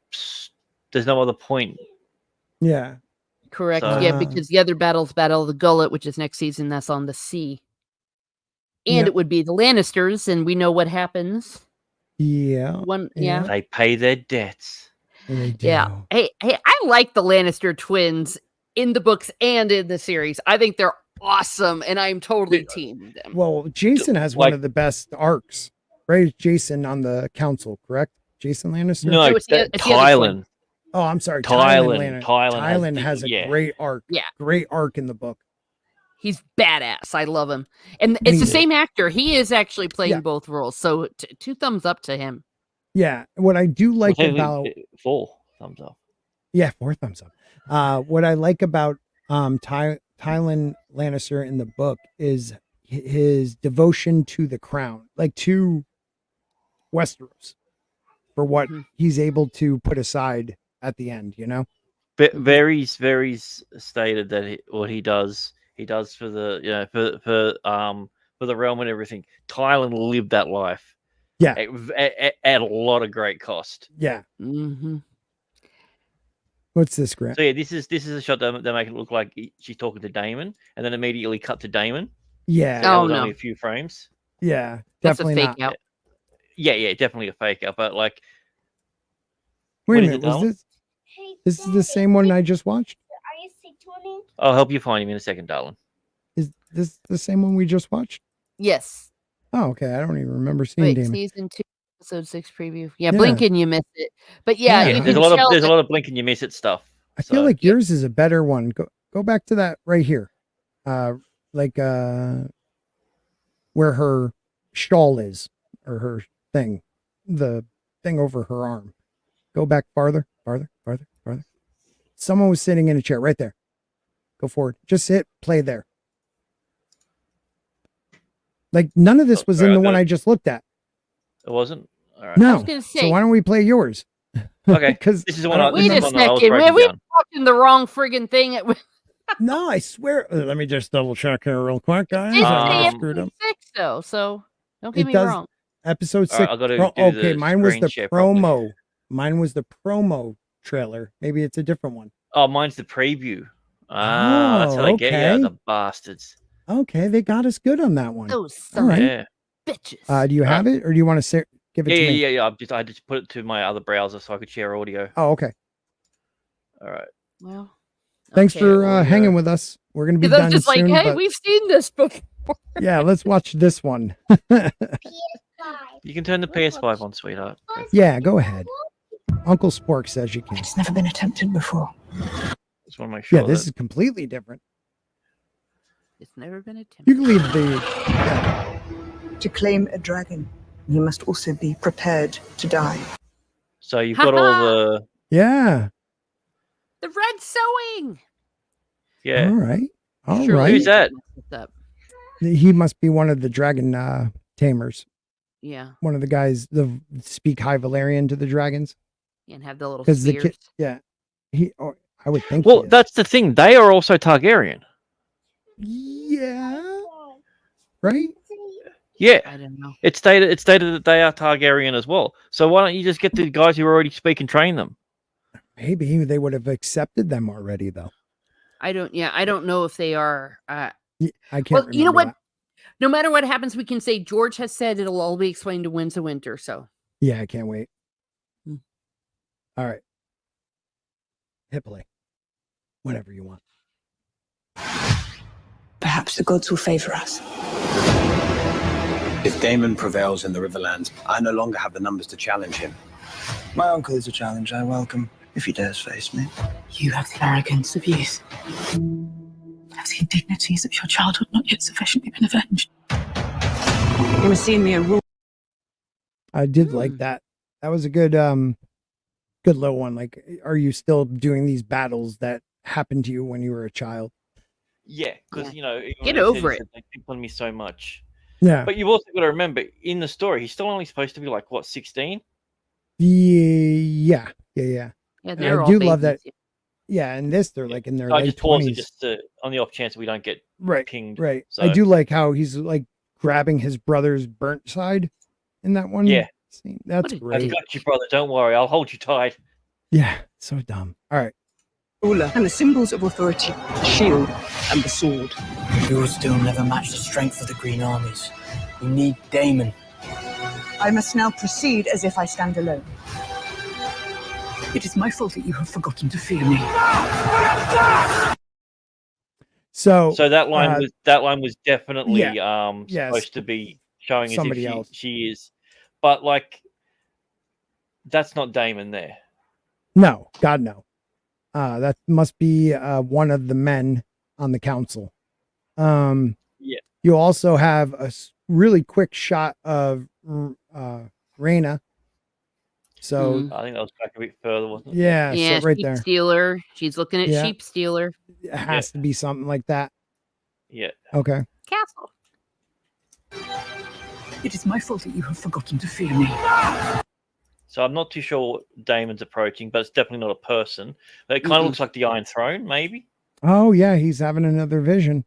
point. Yeah. Correct. So, yeah, because the other Battle of the Gullet, which is next season, that's on the sea. And it would be the Lannisters, and we know what happens. Yeah. They pay their debts. They do. Yeah. Hey, I like the Lannister twins in the books and in the series. I think they're awesome, and I'm totally team them. Well, Jason has one of the best arcs, right? Jason on the council, correct? Jason Lannister? No, it's Tylan. Oh, I'm sorry. Tylan has a great arc. Yeah. Great arc in the book. He's badass. I love him. And it's the same actor. He is actually playing both roles. So 2 thumbs up to him. Yeah. What I do like about 4 thumbs up. Yeah, 4 thumbs up. What I like about Tylan Lannister in the book is his devotion to the crown, like to Westeros, for what he's able to put aside at the end, you know. Very stated that what he does for the for the realm and everything. Tylan lived that life. Yeah, at a lot of great cost. Yeah. Mm-hmm. What's this, Grant? So yeah, this is a shot that make it look like she's talking to Daemon, and then immediately cut to Daemon. Yeah. So that Oh, was no. only a few frames. Yeah. That's a Definitely fake not. out. Yeah, definitely a fake out. But like, Wait what a is minute. it, Was Darwin? this is the same one I just watched? I'll help you find him in a second, darling. Is this the same one we just watched? Yes. Oh, okay. I don't even remember seeing Wait, Damon. season 2, episode 6 preview. Yeah, Yeah. blink and you miss it. But yeah, Yeah. you There's can a lot tell of that- a lot of blink and you miss it stuff. I feel like yours is a better one. Go back to that right here. Like where her shawl is, or her thing, the thing over her arm. Go back farther. Someone was sitting in a chair right there. Go forward. Just sit, play there. Like none of this was in the one I just looked at. It wasn't? All right. No. I was gonna say, So why don't we play yours? Okay. Because This is the one I wait a was second, writing man, we down. watching the wrong friggin' thing. no, I swear. Let me just double check here real quick, guys. It's I screwed up. 6 though, so don't get It me does. wrong. Episode All right, 6. I gotta do Okay, the mine was screen the share properly. promo. Mine was the promo trailer. Maybe it's a different one. Oh, mine's the preview. That's how they get okay. you, the bastards. Okay, they got us good on that one. Those All right. Yeah. bitches. Do you have it, or do you want to give it to me? Yeah. I just put it to my other browser so I could share audio. Oh, okay. All right. Well, Thanks okay, for audio. hanging with us. We're gonna be 'cause I'm done just like, soon. hey, but we've seen this before. yeah, let's watch this one. You can turn the PS5 on, sweetheart. Yeah, go ahead. Uncle Spork says you can. It's never been attempted before. Just want to make sure. Yeah, this is completely different. It's never been attempted. You can leave the. To claim a dragon, you must also be prepared to die. So you've got all the Yeah. The red sewing. yeah. All right. All Surely right. Who's that? What's up? He must be one of the dragon tamers. Yeah, One of the guys that speak High Valerian to the dragons. and have the little Because the spears. kid, yeah, I would think. Well, he is. that's the thing. They are also Targaryen. yeah, right. Yeah. I don't know. It's stated that they are Targaryen as well. So why don't you just get the guys who already speak and train them? Maybe they would have accepted them already, though. I don't know if they are. I can't. Well, you know remember what? that. No matter what happens, we can say George has said it'll all be explained to Winds of Winter. So Yeah, I can't wait. Hmm. All right. Hit play. Whenever you want. Perhaps the gods will favor us. If Daemon prevails in the Riverlands, I no longer have the numbers to challenge him. My uncle is a challenge I welcome, if he dares face me. You have the arrogance of youth. Have the indignities of your childhood not yet sufficiently been avenged. You must see me a rule. I did like that. That was a good good little one. Like, are you still doing these battles that happened to you when you were a child? Yeah, because Yeah. even Get when he over said they keep on me so much. Yeah. But you've also got to remember, in the story, he's still only supposed to be like what, 16? Yeah. yeah, And they're I all do love that. babies. Yeah, and this they're like in their So I late just paused it 20s. just on the off chance we don't get Right. pinged. Right. So, I do like how he's like grabbing his brother's burnt side in that one. Yeah. Scene. That's What a- I've great. got you, brother. Don't worry. I'll hold you tight. Yeah. So dumb. All right. Ruler and the symbols of authority, the shield and the sword. We will still never match the strength of the Green Armies. We need Daemon. I must now proceed as if I stand alone. It is my fault that you have forgotten to fear me. So that line was definitely Yes. supposed to be showing Somebody as if else. she is, but like that's not Daemon there. no, God no. That must be one of the men on the council. Yeah. You also have a really quick shot of Rhaena. So Mhm. I think that was back a bit further, wasn't it? yeah, Yeah, so right sheep there. stealer. She's looking at Yeah. sheep stealer It has to be something like that. Yeah. Okay. castle. It is my fault that you have forgotten to fear me. So I'm not too sure what Daemon's approaching, but it's definitely not a person. But it kind of Mm-mm. looks like the Iron Throne, maybe. Oh yeah, he's having another vision.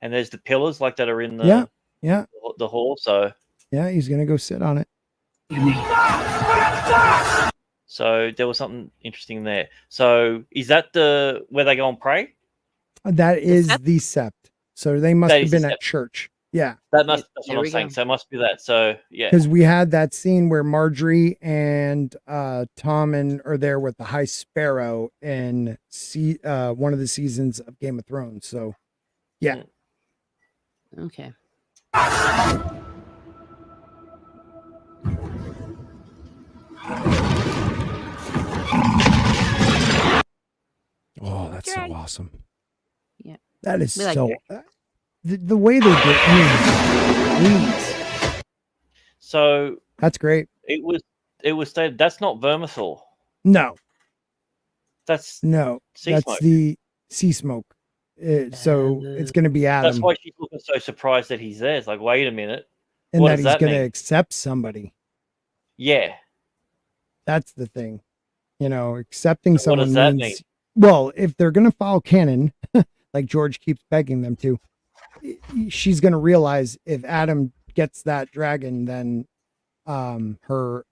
And there's the pillars like that are in the Yeah. the hall. So He's gonna go sit on it. so there was something interesting there. So is that where they go and pray? That is Sept? the Sept. So they must have been at church. Yeah. That's what I'm saying. So it must be that. So yeah. Because we had that scene where Marjorie and Tommen are there with the High Sparrow in one of the seasons of Game of Thrones. So yeah. Okay. Oh, that's so awesome. Yeah. That is so... The way they did please. So that's great. It was stated that's not vermithor. No. That's the sea smoke. So it's going to be Adam. That's why she's looking so surprised that he's there. It's like, wait a minute. And what that he's going to accept somebody. Yeah. That's the thing. You know, accepting someone what does that means, well, if they're going to follow canon, like George keeps begging them to, she's going to realize if Adam gets that dragon, then her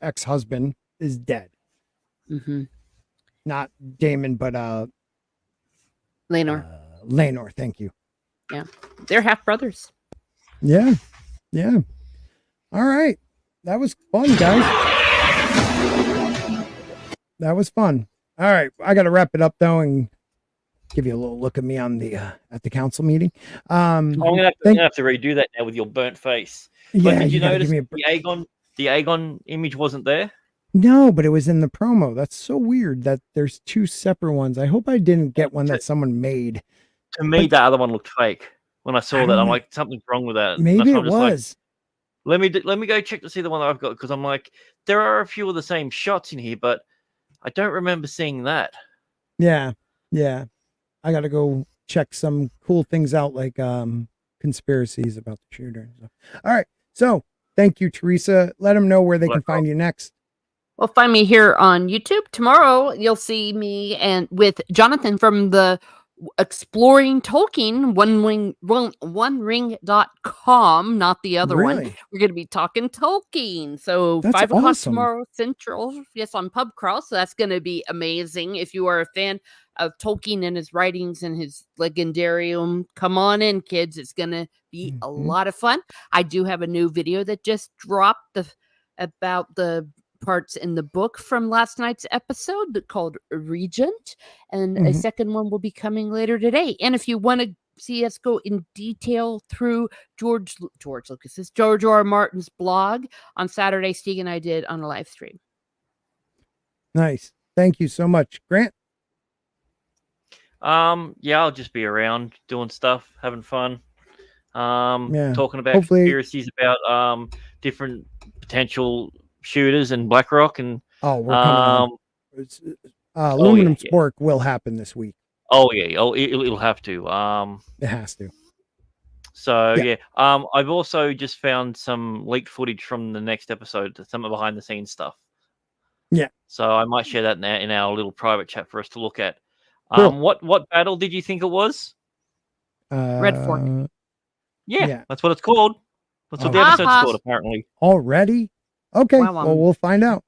ex-husband is dead. Mm-hmm. Not Damon, but Laenor. Laenor, thank you. Yeah, they're half brothers. Yeah. All right, that was fun, guys. That was fun. All right, I got to wrap it up though and give you a little look at me on the at the council meeting. I'm gonna have to redo that now with your burnt face. Yeah, but did you notice the Aegon image wasn't there? No, but it was in the promo. That's so weird that there's two separate ones. I hope I didn't get one that someone made. To me, that other one looked fake. When I saw that, I'm like, something's wrong with that. Maybe it was. Like, let me go check to see the one that I've got, because I'm like, there are a few of the same shots in here, but I don't remember seeing that. Yeah. I got to go check some cool things out, like conspiracies about the shooter and stuff. All right. So thank you, Teresa. Let them know where they can find you next. Well, find me here on YouTube. Tomorrow, you'll see me and with Jonathan from the Exploring Tolkien, OneRing.com, not the other one. We're going to be talking Tolkien. So that's 5 o'clock tomorrow Central. Yes, on Pub Crawl. So that's going to be amazing. If you are a fan of Tolkien and his writings and his legendarium, come on in, kids. It's going to be a lot of fun. I do have a new video that just dropped about the parts in the book from last night's episode called Regent, and a second one will be coming later today. And if you want to see us go in detail through George R. Martin's blog on Saturday, Steve and I did on a live stream. Nice. Thank you so much, Grant. Yeah, I'll just be around doing stuff, having fun. Talking about conspiracies about different potential shooters and BlackRock, and we're coming aluminum Spork will happen this week. It'll have to. It has to. So I've also just found some leaked footage from the next episode, some of behind the scenes stuff. Yeah. So I might share that in our little private chat for us to look at. Cool. What battle did you think it was? Red Fork. Yeah, that's what it's called. That's what the episode's called, apparently. Already? Okay, well, we'll find out.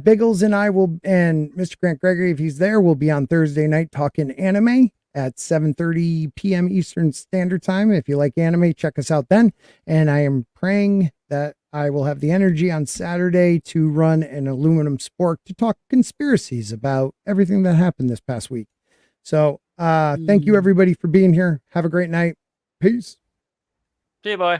Biggles and I and Mr. Grant Gregory, if he's there, will be on Thursday night talking anime at 7:30 p.m. Eastern Standard Time. If you like anime, check us out then. And I am praying that I will have the energy on Saturday to run an aluminum Spork to talk conspiracies about everything that happened this past week. So thank you, everybody, for being here. Have a great night. Peace. See you, bye.